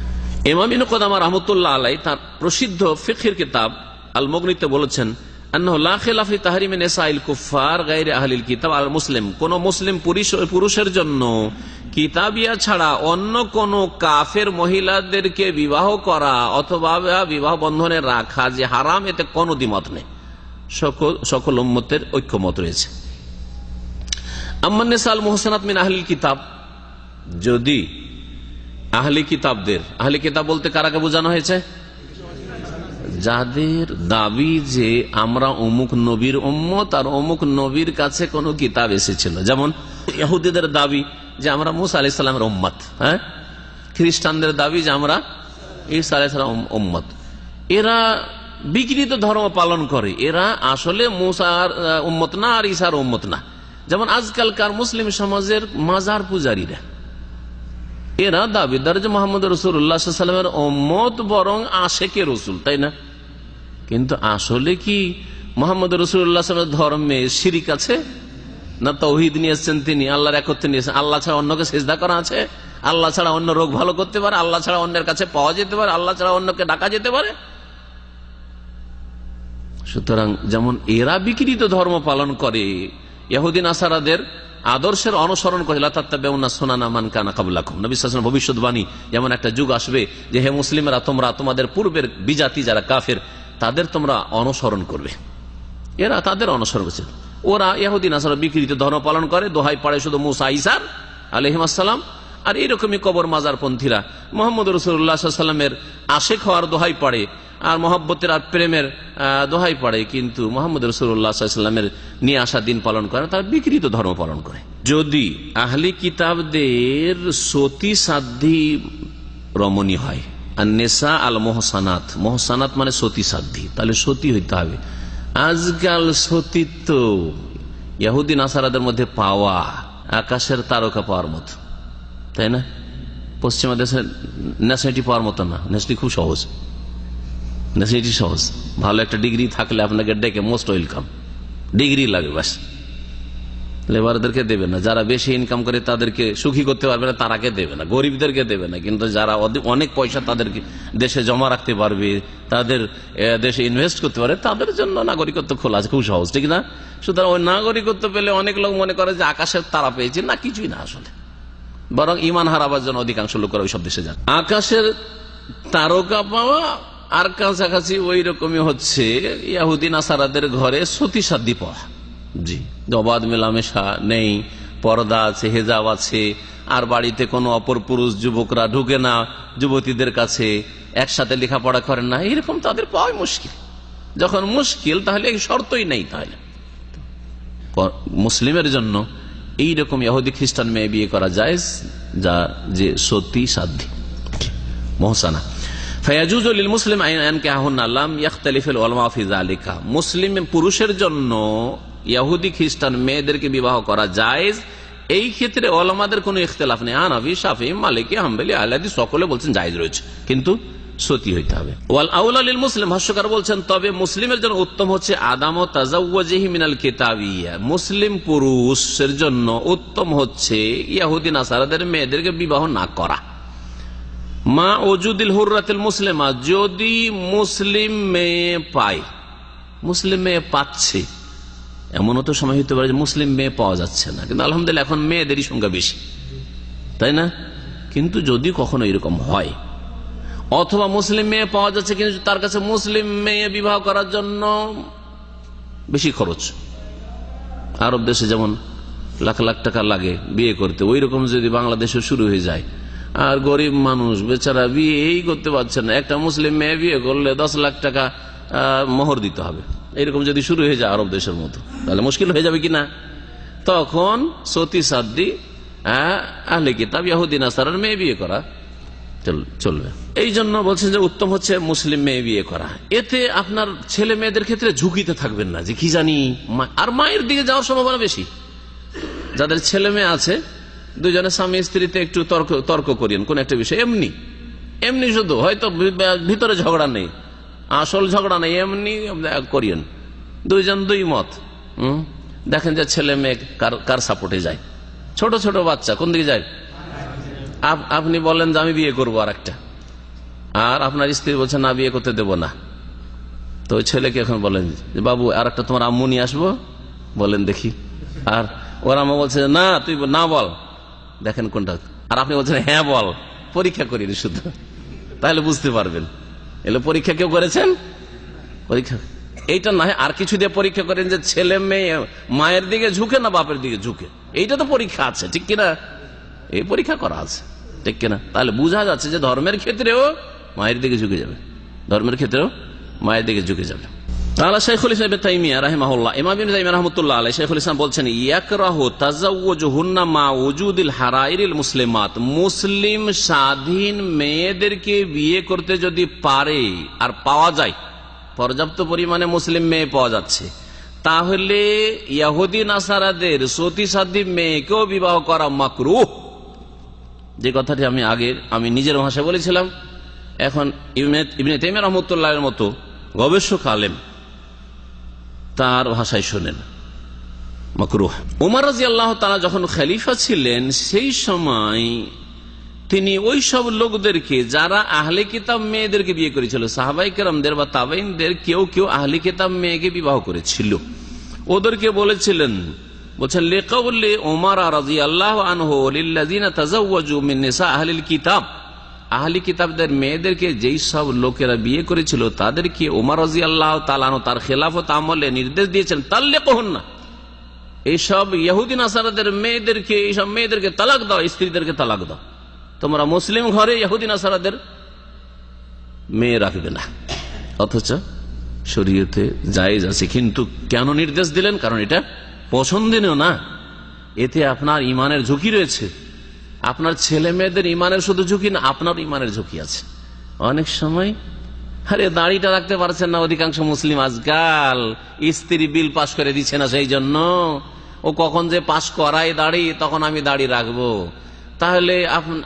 ইমাম ইবনে কুদামা রাহমাতুল্লাহ আলাইহি তার প্রসিদ্ধ ফিকহের কিতাব আল মুগনিতে বলেছেন, আন্নাহু লা খিলাফ ফি তাহরিমি নিসাইল কুফার গায়রি আহলিল কিতাব আল মুসলিম, কোন মুসলিম পুরুষের জন্য কিতাবিয়া ছাড়া অন্য কোন কাফের মহিলাদেরকে বিবাহ করা অথবা বিবাহ বন্ধনে রাখা যে হারাম, এতে কোনো দ্বিমত নেই, সকল উম্মতের ঐক্যমত রয়েছে। আম্মান নিসা আল মুহসানাত মিন আহলিল কিতাব, যদি আহলি কিতাবদের, আহলি কিতাব বলতে কারাকে বোঝানো হয়েছে? যাদের দাবি যে আমরা অমুক নবীর উম্মত আর অমুক নবীর কাছে কোন কিতাব এসেছিল, যেমন ইহুদিদের দাবি যে আমরা মুসা আলাইহিস সালামের উম্মত, খ্রিস্টানদের দাবি যে আমরা ঈসা আলাইহিস সালামের উম্মত। এরা বিকৃত ধর্ম পালন করে, এরা আসলে মুসার উম্মত না আর ঈসার উম্মত না। যেমন আজকালকার মুসলিম সমাজের মাজার পূজারীরা, এরা দাবিদার যে মোহাম্মদ রাসূলুল্লাহ সাল্লাল্লাহু আলাইহি ওয়াসাল্লামের উম্মত, বরং আশেকে রসুল, তাই না? কিন্তু আসলে কি মোহাম্মদ রাসূলুল্লাহ সাল্লাল্লাহু আলাইহি ওয়াসাল্লামের ধর্মে শিরিক আছে না? তাওহীদ নিয়ে এসেছেন তিনি, আল্লাহর একত্ব নিয়ে এসেছেন, আল্লাহ ছাড়া অন্যকে সিজদা করা আছে? আল্লাহ ছাড়া অন্য রোগ ভালো করতে পারে, আল্লাহ ছাড়া অন্যের কাছে পাওয়া যেতে পারে, আল্লাহ ছাড়া অন্যকে ডাকা যেতে পারে। সুতরাং যেমন এরা বিকৃত ধর্ম পালন করে, ইহুদি নাসারাদের আদর্শের অনুসরণ করে, ভবিষ্যৎবাণী যেমন একটা যুগ আসবে যে হে মুসলিমরা, তোমরা তোমাদের পূর্বের বিজাতি যারা কাফের তাদের তোমরা অনুসরণ করবে। এরা তাদের অনুসরণ করছে। ওরা ইহুদি নাসারা বিকৃত ধর্ম পালন করে, দোহাই পড়ে শুধু মুসা ঈসা আলাইহিস সালাম। আর এইরকমই কবর মাজার পন্থীরা মুহাম্মদ রাসূলুল্লাহ সাল্লাল্লাহু আলাইহি ওয়াসাল্লামের আশিক হওয়ার দোহাই পড়ে আর মহব্বতের আর প্রেমের দোহাই পড়ে, কিন্তু মুহাম্মদ রাসূলুল্লাহ সাল্লাল্লাহু আলাইহি ওয়াসাল্লামের নিয়ে আসা দিন পালন করে, তারা বিকৃত ধর্ম পালন করে। যদি আহলি কিতাবদের সতী সাধ্যী রমণী হয়, আর নেশা আল মোহসানাত, মোহসানাত মানে সতী সাধ্যী, তাহলে সতী হইতে হবে। আজকাল সতীত্ব ইহুদি নাসারাদের মধ্যে পাওয়া আকাশের তারকা পাওয়ার মতো, তাই না? পশ্চিমা দেশের ন্যাশনালিটি পাওয়ার মতো না, ন্যাশনালিটি খুব সহজ, ন্যাশনালিটি সহজ। ভালো একটা ডিগ্রি থাকলে আপনাকে ডেকে মোস্ট ওয়েলকাম, ডিগ্রি লাগে ব্যাস। লেবারদেরকে দেবে না, যারা বেশি ইনকাম করে তাদেরকে সুখী করতে পারবে না, তারাকে দেবে না, গরিবদেরকে দেবে না। কিন্তু যারা অনেক পয়সা তাদেরকে দেশে জমা রাখতে পারবে, তাদের দেশে ইনভেস্ট করতে পারে, তাদের জন্য নাগরিকত্ব খোলা আছে, খুব সহজ, ঠিক না? সুতরাং ওই নাগরিকত্ব পেলে অনেক লোক মনে করে যে আকাশের তারা পেয়েছে, না, কিছুই না আসলে, বরং ইমান হারাবার জন্য অধিকাংশ লোকেরা ওই সব দেশে যান। আকাশের তারকা পাওয়া আর কাছাকাছি ওই রকমই হচ্ছে ইহুদি নাসারাদের ঘরে সতী সাধ্যী পাওয়া। জি, অবাধ মেলামেশা নেই, পর্দা আছে, হেজাব আছে, আর বাড়িতে কোনো অপর পুরুষ যুবকরা ঢুকে না যুবতীদের কাছে, একসাথে লেখাপড়া করেন না, এরকম তাদের পাওয়াই মুশকিল। যখন মুশকিল তাহলে এই শর্তই নেই। তাহলে মুসলিমের জন্য এইরকম ইহুদি খ্রিস্টান মেয়ে বিয়ে করা যায়, যা যে সতী সাধ্যী মোহসানা। মুসলিম পুরুষের জন্য ইহুদি খ্রিস্টান মেয়েদেরকে বিবাহ করা জায়েজ, এই ক্ষেত্রে ওলামাদের কোনো ইখতিলাফ নেই। হানাফি, শাফি, মালিকি, হাম্বলি, আহলে সকলে বলছেন জায়েজ রয়েছে, কিন্তু সতী হইতে হবে। ওয়াল আউলা লিল মুসলিম, ভাষ্যকার বলছেন তবে মুসলিমের জন্য উত্তম হচ্ছে আদামু তাজাওয়ুজিহি মিনাল কিতাবিয়্যা, মুসলিম পুরুষের জন্য উত্তম হচ্ছে ইহুদি নাসারাদের মেয়েদেরকে বিবাহ না করা। মা ওজুদিল হুররাতিল মুসলিমা, যদি মুসলিম মেয়ে পায়, মুসলিম মেয়ে পাচ্ছে, এমনও তো সময় হতে পারে যে মুসলিম মেয়ে পাওয়া যাচ্ছে না, কিন্তু আলহামদুলিল্লাহ এখন মেয়েদেরই সংখ্যা বেশি, তাই না? কিন্তু যদি কখনো এরকম হয়, অথবা মুসলিম মেয়ে পাওয়া যাচ্ছে কিন্তু তার কাছে মুসলিম মেয়ে বিবাহ করার জন্য বেশি খরচ, আরব দেশে যেমন লাখ লাখ টাকা লাগে বিয়ে করতে, ওই রকম যদি বাংলাদেশে শুরু হয়ে যায়, আর গরিব মানুষ বেচারা বিয়েই করতে পারছে না, একটা মুসলিম মেয়ে বিয়ে করলে 10 লাখ টাকা মোহর দিতে হবে, এরকম যদি শুরু হয়ে যায় আরব দেশের মতো, তাহলে মুশকিল হয়ে যাবে কিনা? তখন সতী সাধ্যী আহলে কিতাব ইহুদি নাসারার মেয়ে বিয়ে করা চলবে। এই জন্য বলছেন যে উত্তম হচ্ছে মুসলিম মেয়ে বিয়ে করা। এতে আপনার ছেলে মেয়েদের ক্ষেত্রে ঝুঁকিতে থাকবেন না যে কি জানি, আর মায়ের দিকে যাওয়ার সম্ভাবনা বেশি। যাদের ছেলে মেয়ে আছে, দুজনের স্বামী স্ত্রীতে একটু তর্ক করিয়েন কোন একটা বিষয়, এমনি শুধু, হয়তো ভিতরে ঝগড়া নেই, আসল ঝগড়া নেই, এমনি করিয়েন, দুইজন দুই মত, দেখেন যে ছেলে মেয়ে কার সাপোর্টে যায়। ছোট ছোট বাচ্চা কোন দিকে যায়? আপনি বলেন যে আমি বিয়ে করবো আর একটা, আর আপনার স্ত্রী বলছে না বিয়ে করতে দেব না, তো ওই ছেলেকে এখন বলেন যে বাবু আর একটা তোমার আম্মু নিয়ে আসবো, বলেন দেখি, আর ওর আম্মু বলছে না তুই না বল, দেখেন কোনটা, আর আপনি বলছেন হ্যাঁ বল, পরীক্ষা করিনি শুধু, তাহলে বুঝতে পারবেন। এলে পরীক্ষা কেউ করেছেন? পরীক্ষা এইটা না, আর কিছু দিয়ে পরীক্ষা করেন যে ছেলে মেয়ে মায়ের দিকে ঝুঁকে না বাপের দিকে ঝুঁকে, এইটা তো পরীক্ষা আছে, ঠিক কিনা? এই পরীক্ষা করা আছে, ঠিক কিনা? তাহলে বোঝা যাচ্ছে যে ধর্মের ক্ষেত্রেও মায়ের দিকে ঝুঁকে যাবে, ধর্মের ক্ষেত্রেও মায়ের দিকে ঝুঁকে যাবে। তাহলে শাইখুল ইসলাম ইবনে তাইমিয়া রাহিমাহুল্লাহ, ইমাম ইবনে তাইমিয়া রাহমাতুল্লাহ আলাইহি, শাইখুল ইসলাম বলছেন ইয়াকরাহু তাজাওয়ুজুহুন্না মা ওজুদিল হারাইরিল মুসলিমাত, মুসলিম স্বাধীন মেয়েদেরকে বিয়ে করতে যদি পারে আর পাওয়া যায়, পর্যাপ্ত পরিমাণে মুসলিম মেয়ে পাওয়া যাচ্ছে, তাহলে ইহুদি নাসারাদের সতী সাধ্যী মেয়েকেও বিবাহ করা মাকরুহ। যে কথাটি আমি নিজের ভাষায় বলেছিলাম, এখন ইবনে তাইমিয়া রাহমাতুল্লাহের মতো গবেষক আলেম তার ভাষায় শোনেন মাকরুহ। উমর রাদিয়াল্লাহু তাআলা যখন খলিফা ছিলেন, সেই সময় তিনি ওই সব লোকদেরকে যারা আহলে কিতাব মেয়েদেরকে বিয়ে করেছিল, সাহাবাই কেরামদের বা তাবেঈনদের কেউ কেউ আহলে কিতাব মেয়েকে বিবাহ করেছিল, ওদেরকে বলছেন লিকাউলি ওমর রাদিয়াল্লাহু আনহু লিল্লাযিনা তাযাওয়াজু মিন নিসা আহলিল কিতাব, আহলি কিতাবদের মেয়েদেরকে যেই সব লোকেরা বিয়ে করেছিল তাদেরকে ওমর রাদিয়াল্লাহু তাআলা আনহু তার খেলাফত আমলে নির্দেশ দিয়েছেন তাল্লিকুহুন্না, এইসব ইহুদি নাসারাদের মেয়েদেরকে, এইসব মেয়েদেরকে তালাক দাও, স্ত্রীদেরকে তালাক দাও, তোমরা মুসলিম ঘরে ইহুদি নাসারাদের মেয়ে রাখবে না। অথচ শরীয়তে জায়েজ আছে, কিন্তু কেন নির্দেশ দিলেন? কারণ এটা পছন্দনীয় না, এতে আপনার ইমানের ঝুঁকি রয়েছে, আপনার ছেলে মেয়েদের ইমানের শুধু ঝুঁকি না, আপনার ইমানের ঝুঁকি আছে। অনেক সময় আরে দাড়িটা রাখতে পারছেন না অধিকাংশ মুসলিম আজকাল, স্ত্রী বিল পাশ করে দিচ্ছে না, সেই জন্য ও কখন যে পাশ করায় দাড়ি, তখন আমি দাড়ি রাখবো। তাহলে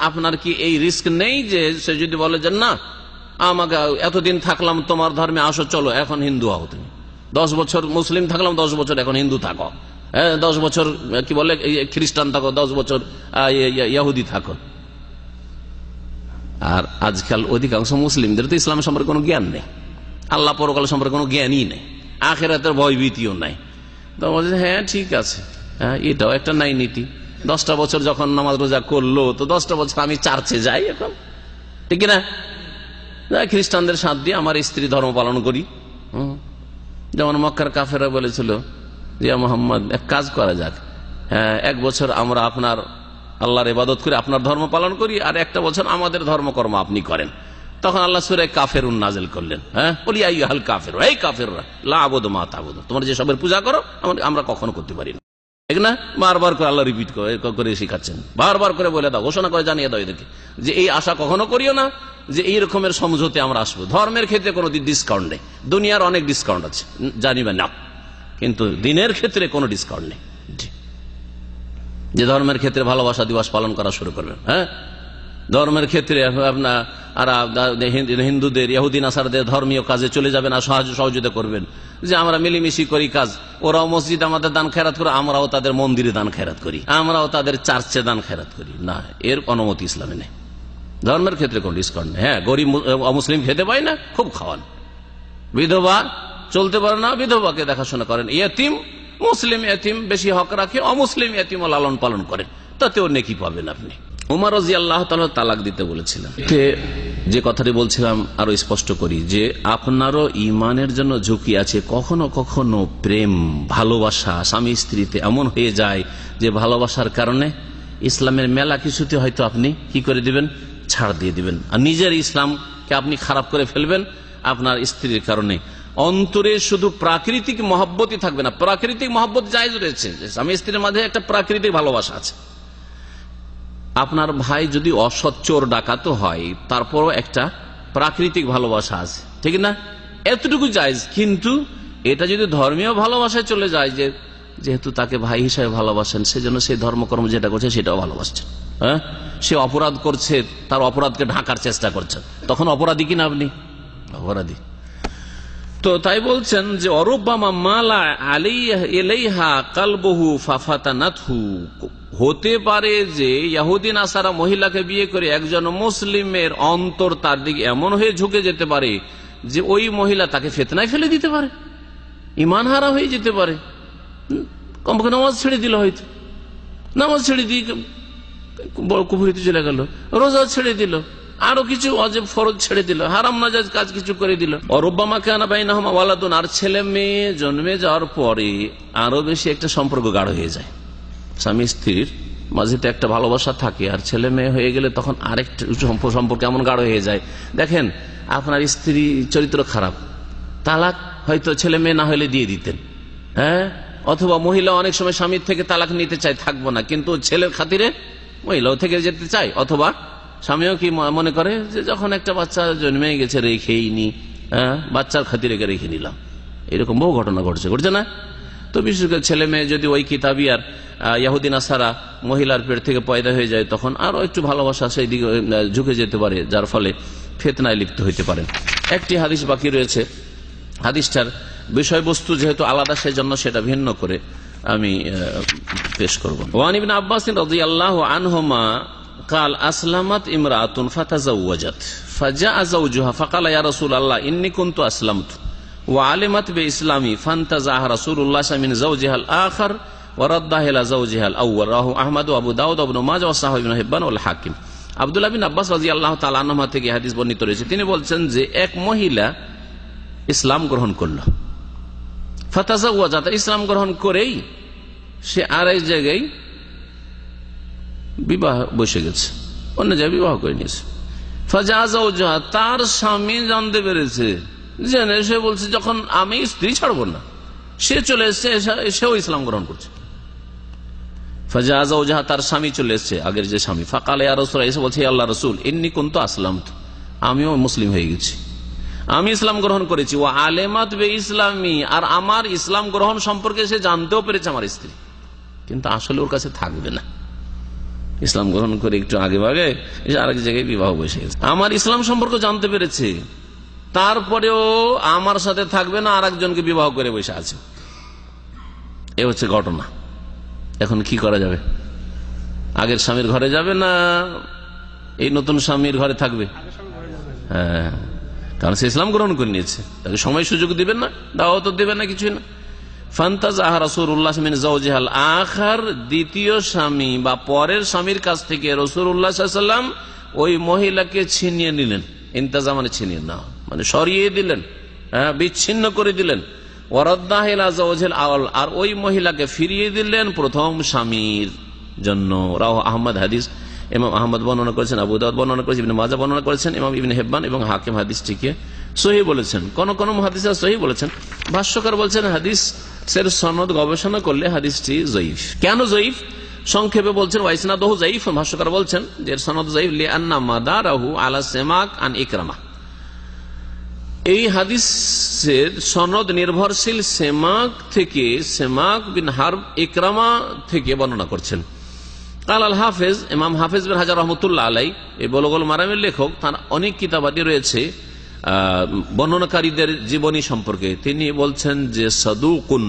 আপনার কি এই রিস্ক নেই যে সে যদি বলে যে না আমাকে এতদিন থাকলাম তোমার ধর্মে, আসো চলো এখন হিন্দু হও, তুমি 10 বছর মুসলিম থাকলাম, 10 বছর এখন হিন্দু থাকো, 10 বছর কি বলে খ্রিস্টান থাকো, 10 বছর ইহুদি থাকো। আর আজকাল অধিকাংশ মুসলিমদের তো ইসলাম সম্পর্কে কোনো জ্ঞান নেই, আল্লাহ পরকাল সম্পর্কে কোনো জ্ঞানই নেই, আখিরাতের ভয়ভীতিও নাই। তো বলছে হ্যাঁ ঠিক আছে, এটাও একটা নাই নীতি। 10টা বছর যখন নামাজ রোজা করলো, তো 10টা বছর আমি চার্চে যাই এখন, ঠিক না? খ্রিস্টানদের সাথ দিয়ে আমার স্ত্রী ধর্ম পালন করি। যেমন মক্কার কাফেররা বলেছিল যে মোহাম্মদ এক কাজ করা যাক, 1 বছর আমরা আপনার আল্লাহর ইবাদত করে আপনার ধর্ম পালন করি, আর 1টা বছর আমাদের ধর্মকর্ম আপনি করেন। তখন আল্লাহ সূরা কাফেরুন নাযিল করলেন, বলি আইয়ুহাল কাফিরুন, এই কাফেররা লা আবুদু মা তা'বুদু, তোমরা যে সবের পূজা করো আমরা কখনো করতে পারি না, ঠিক না? বারবার করে আল্লাহ রিপিট করে শিখাচ্ছেন, বারবার করে বলে দাও, ঘোষণা করে জানিয়ে দাও এদেরকে যে এই আশা কখনো করিও না যে এই রকমের সমঝোতে আমরা আসবো। ধর্মের ক্ষেত্রে কোনো ডিসকাউন্ট নেই, দুনিয়ার অনেক ডিসকাউন্ট আছে জানিবে না, কিন্তু দিনের ক্ষেত্রে কোনো ডিসকাউন্ট নেই। যে ধর্মের ক্ষেত্রে ভালোবাসা দিবস পালন করা শুরু করবেন, ধর্মের ক্ষেত্রে আপনার হিন্দুদের ইহুদি নাসারাদের ধর্মীয় কাজে চলে যাবেন আর সহযোগিতা করবেন, যে আমরা মিলিমিশি করি কাজ, ওরাও মসজিদ আমাদের দান খেরাত করে, আমরাও তাদের মন্দিরে দান খেরাত করি, আমরাও তাদের চার্চে দান খেরাত করি না, এর অনুমতি ইসলামে নেই। ধর্মের ক্ষেত্রে কোন ডিসকাউন্ট নেই। হ্যাঁ, গরিব অমুসলিম খেতে পায় না, খুব খাওয়ান, বিধবা চলতে পারে না, বিধবাকে দেখাশোনা করেন, ইয়েতিম মুসলিম ইয়েতিম বেশি হক রাখে, অমুসলিম ইয়েতিম লালন পালন করেন, তাতেও নেকি পাবেন আপনি। ওমর রাদিয়াল্লাহু তাআলা তালাক দিতে বলেছিলেন। যে কথাটি বলছিলাম আরো স্পষ্ট করি যে আপনারও ইমানের জন্য ঝুঁকি আছে। কখনো কখনো প্রেম ভালোবাসা স্বামী স্ত্রীতে এমন হয়ে যায় যে ভালোবাসার কারণে ইসলামের মেলা কিছুতে হয়তো আপনি কি করে দিবেন, ছাড় দিয়ে দিবেন, আর নিজের ইসলামকে আপনি খারাপ করে ফেলবেন আপনার স্ত্রীর কারণে। অন্তরে শুধু প্রাকৃতিক মহব্বতই থাকবে না, প্রাকৃতিক মহব্বত জায়েজ রয়েছে, স্বামী স্ত্রীর মাঝে একটা প্রাকৃতিক ভালোবাসা আছে। আপনার ভাই যদি অসৎ চোর ডাকাতও হয়, তারপরও একটা প্রাকৃতিক ভালোবাসা আছে, ঠিক না? এতটুকু জায়েজ। কিন্তু এটা যদি ধর্মীয় ভালোবাসায় চলে যায়, যে যেহেতু তাকে ভাই হিসাবে ভালোবাসেন, সেজন্য সেই ধর্মকর্ম যেটা করছে সেটাও ভালোবাসছেন, সে অপরাধ করছে, তার অপরাধকে ঢাকার চেষ্টা করছেন, তখন অপরাধী কিনা আপনি? অপরাধী। তো তাই বলছেন যে অরুব্বামা মালা আলাইহা কালবহু ফাফাতানাতহু, হতে পারে যে ইহুদি নাসারা মহিলাকে বিয়ে করে একজন মুসলিমের অন্তর তার দিকে এমন হয়ে ঝুঁকে যেতে পারে যে ওই মহিলা তাকে ফিতনায় ফেলে দিতে পারে, ইমান হারা হয়ে যেতে পারে। কমপক্ষে নামাজ ছেড়ে দিল, হয়তো নামাজ ছেড়ে দিয়ে কুফরিতে চলে গেল, রোজা ছেড়ে দিল, আরো কিছু অজেব ফরজ ছেড়ে দিল, হারাম নাজায়েজ কাজ কিছু করে দিল। অরুব্বামা কানা বাইনাহুমা ওয়ালাদুন, আর ছেলে মেয়ে জন্মে যাওয়ার পরে আরো বেশি একটা সম্পর্ক গাঢ় হয়ে যায়। স্বামী স্ত্রীর মাঝে তো একটা ভালোবাসা থাকে, আর ছেলে মেয়ে হয়ে গেলে তখন আরেকটা সম্পর্ক এমন গাঢ় হয়ে যায়। দেখেন, আপনার স্ত্রী চরিত্র খারাপ, তালাক হয়তো ছেলে মেয়ে না হলে দিয়ে দিতেন, অথবা মহিলা অনেক সময় স্বামীর থেকে তালাক নিতে চায়, থাকবো না, কিন্তু ছেলের খাতিরে মহিলাও থেকে যেতে চায়, অথবা স্বামীও কি মনে করে যে যখন একটা বাচ্চা জন্মে গেছে রেখেই নি, বাচ্চার খাতিরে রেখে নিলাম। এরকম বহু ঘটনা ঘটছে না? তো বিশেষ করে ছেলে মেয়ে যদি ওই কিতাবি আর ইহুদি নাসারা মহিলার পেট থেকে পয়দা হয়ে যায়, তখন আরো একটু ভালোবাসা সেই দিকে ঝুঁকে যেতে পারে, যার ফলে ফিতনায় লিপ্ত হইতে পারেন। একটি হাদিস বাকি রয়েছে, হাদিসটার বিষয়বস্তু যেহেতু আলাদা, সেই জন্য সেটা ভিন্ন করে আমি পেশ করব। ওয়ান ইবনে আব্বাস রাদিয়াল্লাহু আনহুমা قال أسلمت امرأة فتزوجت فجاء زوجها فقال يا رسول الله إني كنت أسلمت وعلمت بإسلامي فانتزعها رسول الله من زوجها الآخر وردها إلى زوجها الأول رواه أحمد وأبو داود وابن ماجه وصححه ابن হিব্বান ওয়াল হাকিম। আব্দুল্লাহ বিন আব্বাস রাদিয়াল্লাহু তাআলা আনহুমা থেকে হাদিস বর্ণিত রয়েছে, তিনি বলছেন যে এক মহিলা ইসলাম গ্রহণ করল, ফাতাজাওয়াজাত, ইসলাম গ্রহণ করেই সে আরেক জায়গায় বিবাহ বসে গেছে, অন্য জায়গায় বিবাহ করে নিয়েছে। ফাজাওজাহা, তার স্বামী জানতে পেরেছে, জেনে সে বলছে যখন আমি স্ত্রী ছাড়বো না, সে চলে এসছে, সেও ইসলাম গ্রহণ করছে। ফাজাওজাহা, তার স্বামী চলে এসছে, আগের যে স্বামী। ফাকাল ইয়া রাসূলুল্লাহ, এসে বলছে আল্লাহ রাসূল ইন্নী কুনতু আসলামতু, আমিও মুসলিম হয়ে গেছি, আমি ইসলাম গ্রহণ করেছি। ও আলেমাত বে ইসলামী, আর আমার ইসলাম গ্রহণ সম্পর্কে সে জানতেও পেরেছে আমার স্ত্রী, কিন্তু আসলে ওর কাছে থাকবে না, ইসলাম গ্রহণ করে একটু আগে ভাগে আরেক জায়গায় বিবাহ বসে গেছে। আমার ইসলাম সম্পর্কে জানতে পেরেছে, তারপরেও আমার সাথে থাকবে না, আর একজনকে বিবাহ করে বসে আছে। এ হচ্ছে ঘটনা। এখন কি করা যাবে? আগের স্বামীর ঘরে যাবে না এই নতুন স্বামীর ঘরে থাকবে? হ্যাঁ, কারণ সে ইসলাম গ্রহণ করে নিয়েছে, তাকে সময় সুযোগ দিবেন না, দাওয়াত দিবেন না, কিছুই না। ফান্তাজাহা রাসূলুল্লাহ মিন যাওজিহাল আখার, দ্বিতীয় স্বামী বা পরের স্বামীর কাছ থেকে রাসূলুল্লাহ সাল্লাল্লাহু আলাইহি ওয়াসাল্লাম ওই মহিলাকে ছিনিয়ে নিলেন। ইন্তাজা মানে ছিনিয়ে না, মানে সরিয়ে দিলেন, বিচ্ছিন্ন করে দিলেন। ওয়ারাদ্দাহা ইলা যাওজিল আওয়াল, আর ওই মহিলাকে ফিরিয়ে দিলেন প্রথম স্বামীর জন্য। রাওয়াহু আহমদ, হাদিস ইমাম আহমদ বর্ণনা করেছেন, আবু দাউদ বর্ণনা করেছেন, ইবনে মাজাহ বর্ণনা করেছেন, ইমাম ইবনে হিব্বান এবং হাকিম হাদিসটিকে সহিহ বলেছেন। কোন কোন মুহাদ্দিসরা সহিহ বলেছেন। ভাষ্যকার বলছেন হাদিসের সনদ গবেষণা করলে হাদিসটি যঈফ। কেন যঈফ? সংক্ষেপে বলছেন ওয়াইসনাদহু যঈফ। ভাষ্যকার বলছেন যে সানাদ যঈফ লিআন্না মাদারাহু আলা সিমাক আন ইকরামা, এই হাদিসের সনদ নির্ভরশীল সেমাক থেকে, সেমাক বিন হারব ইকরামা থেকে বর্ণনা করছেন। কাল আল হাফেজ, ইমাম হাফেজ বিন হাজার রহমতুল্লাহ আলাই, এই বুলুগুল মারামের লেখক, তার অনেক কিতাবাদি রয়েছে বর্ণনাকারীদের জীবনী সম্পর্কে। তিনি বলছেন যে সাদুকুন,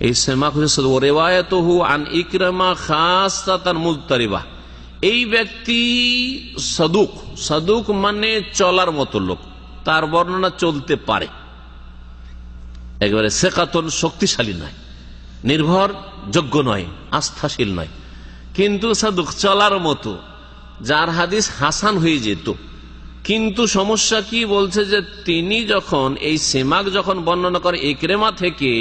এই সেমাক হচ্ছে সাদুক, রিওয়ায়াতুহু আন ইকরামা খাসসাতান মুজতারিবা, এই ব্যক্তি সাদুক, সাদুক মানে চলার মতো লোক, তার বর্ণনা চলতে পারে, একেবারে সেকাতন, শক্তিশালী নয়, নির্ভরযোগ্য নয়, আস্থাশীল নয়, কিন্তু সাদুক চলার মতো, যার হাদিস হাসান হয়ে যেত। কিন্তু সমস্যা কি বলছে যে তিনি যখন এই সেমাক যখন বর্ণনা করে ইকরামা থেকে,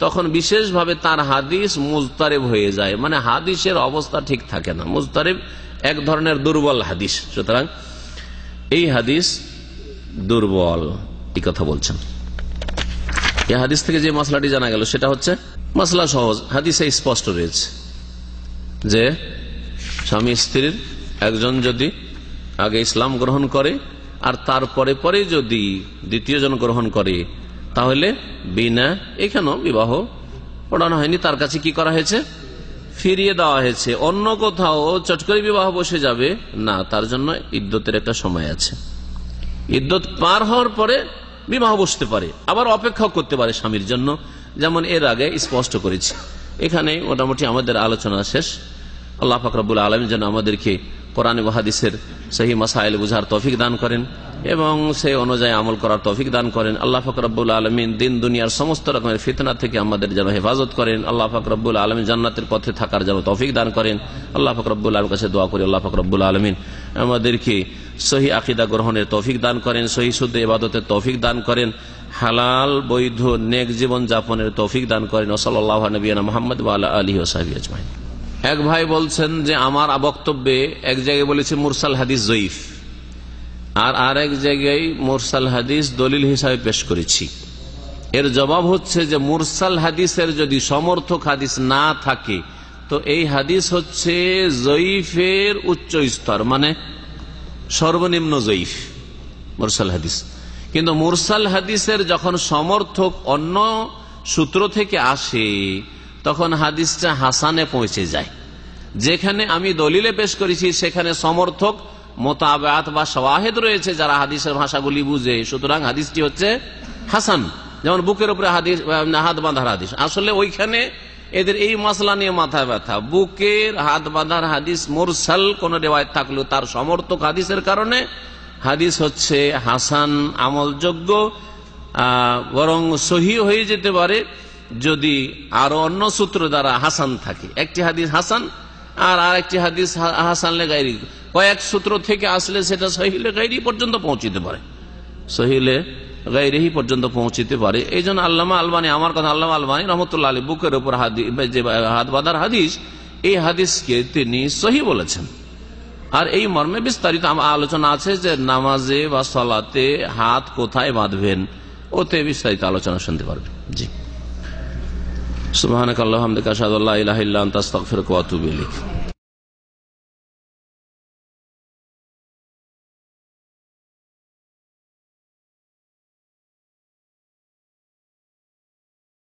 তখন বিশেষভাবে তার হাদিস মুজতারিব হয়ে যায়, মানে হাদিসের অবস্থা ঠিক থাকে না। মুজতারিব এক ধরনের দুর্বল হাদিস, সুতরাং এই হাদিস দুর্বল, এই কথা বলছেন। এই হাদিস থেকে যে মাসলাটি জানা গেল সেটা হচ্ছে মাসলা সহজ, হাদিসে স্পষ্ট রয়েছে যে স্বামী স্ত্রীর একজন যদি আগে ইসলাম গ্রহণ করে আর তারপরে পরে যদি দ্বিতীয় জন গ্রহণ করে, তাহলে বিনা, এখানেও বিবাহ পড়ানো হয়নি, তার কাছে কি করা হয়েছে? ফিরিয়ে দেওয়া হয়েছে। অন্য কোথাও চট করে বিবাহ বসে যাবে না, তার জন্য ইদ্যতের একটা সময় আছে। ইদ্যত পার হওয়ার পরে বিবাহ বসতে পারে, আবার অপেক্ষা করতে পারে স্বামীর জন্য, যেমন এর আগে স্পষ্ট করেছি। এখানে মোটামুটি আমাদের আলোচনা শেষ। আল্লাহ পাক রব্বুল আলামিন যেন আমাদেরকে কোরআন ও হাদিসের সহি মাসাইল বুঝার তৌফিক দান করেন এবং সেই অনুযায়ী আমল করার তৌফিক দান করেন। আল্লাহ পাক রব্বুল আলামিন দিন দুনিয়ার সমস্ত রকমের ফিতনা থেকে আমাদের যেন হেফাজত করেন। আল্লাহ পাক রব্বুল আলামিন জান্নাতের পথে থাকার যেন তৌফিক দান করেন। আল্লাহ পাক রব্বুল আলামিনের কাছে দোয়া করি আল্লাহ পাক রব্বুল আলামিন আমাদেরকে সহি আকীদা গ্রহণের তৌফিক দান করেন, সহি শুদ্ধ ইবাদতের তৌফিক দান করেন, হালাল বৈধ নেক জীবন যাপনের তৌফিক দান করেন। সাল্লাল্লাহু আলা নবিয়িনা মুহাম্মদ ওয়া আলা আলিহি ওয়া সাহবিহি আজমাইন। এক ভাই বলছেন যে আমার বক্তব্যে এক জায়গায় বলেছে মুরসাল হাদিস যঈফ, আর আরেক জায়গায় মুরসাল হাদিস দলিল হিসাবে পেশ করেছি। এর জবাব হচ্ছে যে মুরসাল হাদিসের যদি সমর্থক হাদিস না থাকে তো এই হাদিস হচ্ছে যঈফের উচ্চ স্তর, মানে সর্বনিম্ন যঈফ মুরসাল হাদিস। কিন্তু মুরসাল হাদিসের যখন সমর্থক অন্য সূত্র থেকে আসে তখন হাদিসটা হাসানে পৌঁছে যায়। যেখানে আমি দলিলে পেশ করেছি সেখানে সমর্থক মোতাবাত বা শাওয়াহিদ রয়েছে যারা হাদিসের ভাষাগুলি বুঝে, সুতরাং হাদিসটি হচ্ছে হাসান। যেমন বুকের উপরে হাদিস, হাত বাঁধার হাদিস, আসলে ওইখানে এদের এই মশলা নিয়ে মাথা ব্যথা। বুকের হাত বাঁধার হাদিস মুরসাল কোন রেওয়ায়ত থাকলেও তার সমর্থক হাদিসের কারণে হাদিস হচ্ছে হাসান আমলযোগ্য, বরং সহি হয়ে যেতে পারে যদি আরো অন্য সূত্র দ্বারা হাসান থাকে। একটি হাদিস হাসান আর আরেকটি হাদিস হাসান লে গায়রি, কয়েক সূত্র থেকে আসলে সেটা সহিলে গায়রি পর্যন্ত পৌঁছিতে পারে, সহিলে গায়রিহি পর্যন্ত পৌঁছিতে পারে। এই জন্য আল্লামা আলবানী, আমার কথা আল্লামা আলবানী রহমতুল্লাহ আলী, বুকের উপর যে হাত বাঁধার হাদিস, এই হাদিসকে তিনি সহি বলেছেন। আর এই মর্মে বিস্তারিত আলোচনা আছে যে নামাজে বা সালাতে হাত কোথায় বাঁধবেন, ওতে বিস্তারিত আলোচনা শুনতে পারবেন। জি, সুবহানাকাল্লাহুম্মা ওয়া বিহামদিকা আশহাদু আল্লা ইলাহা ইল্লা আনতা আস্তাগফিরুকা ওয়া আতুবু ইলাইক।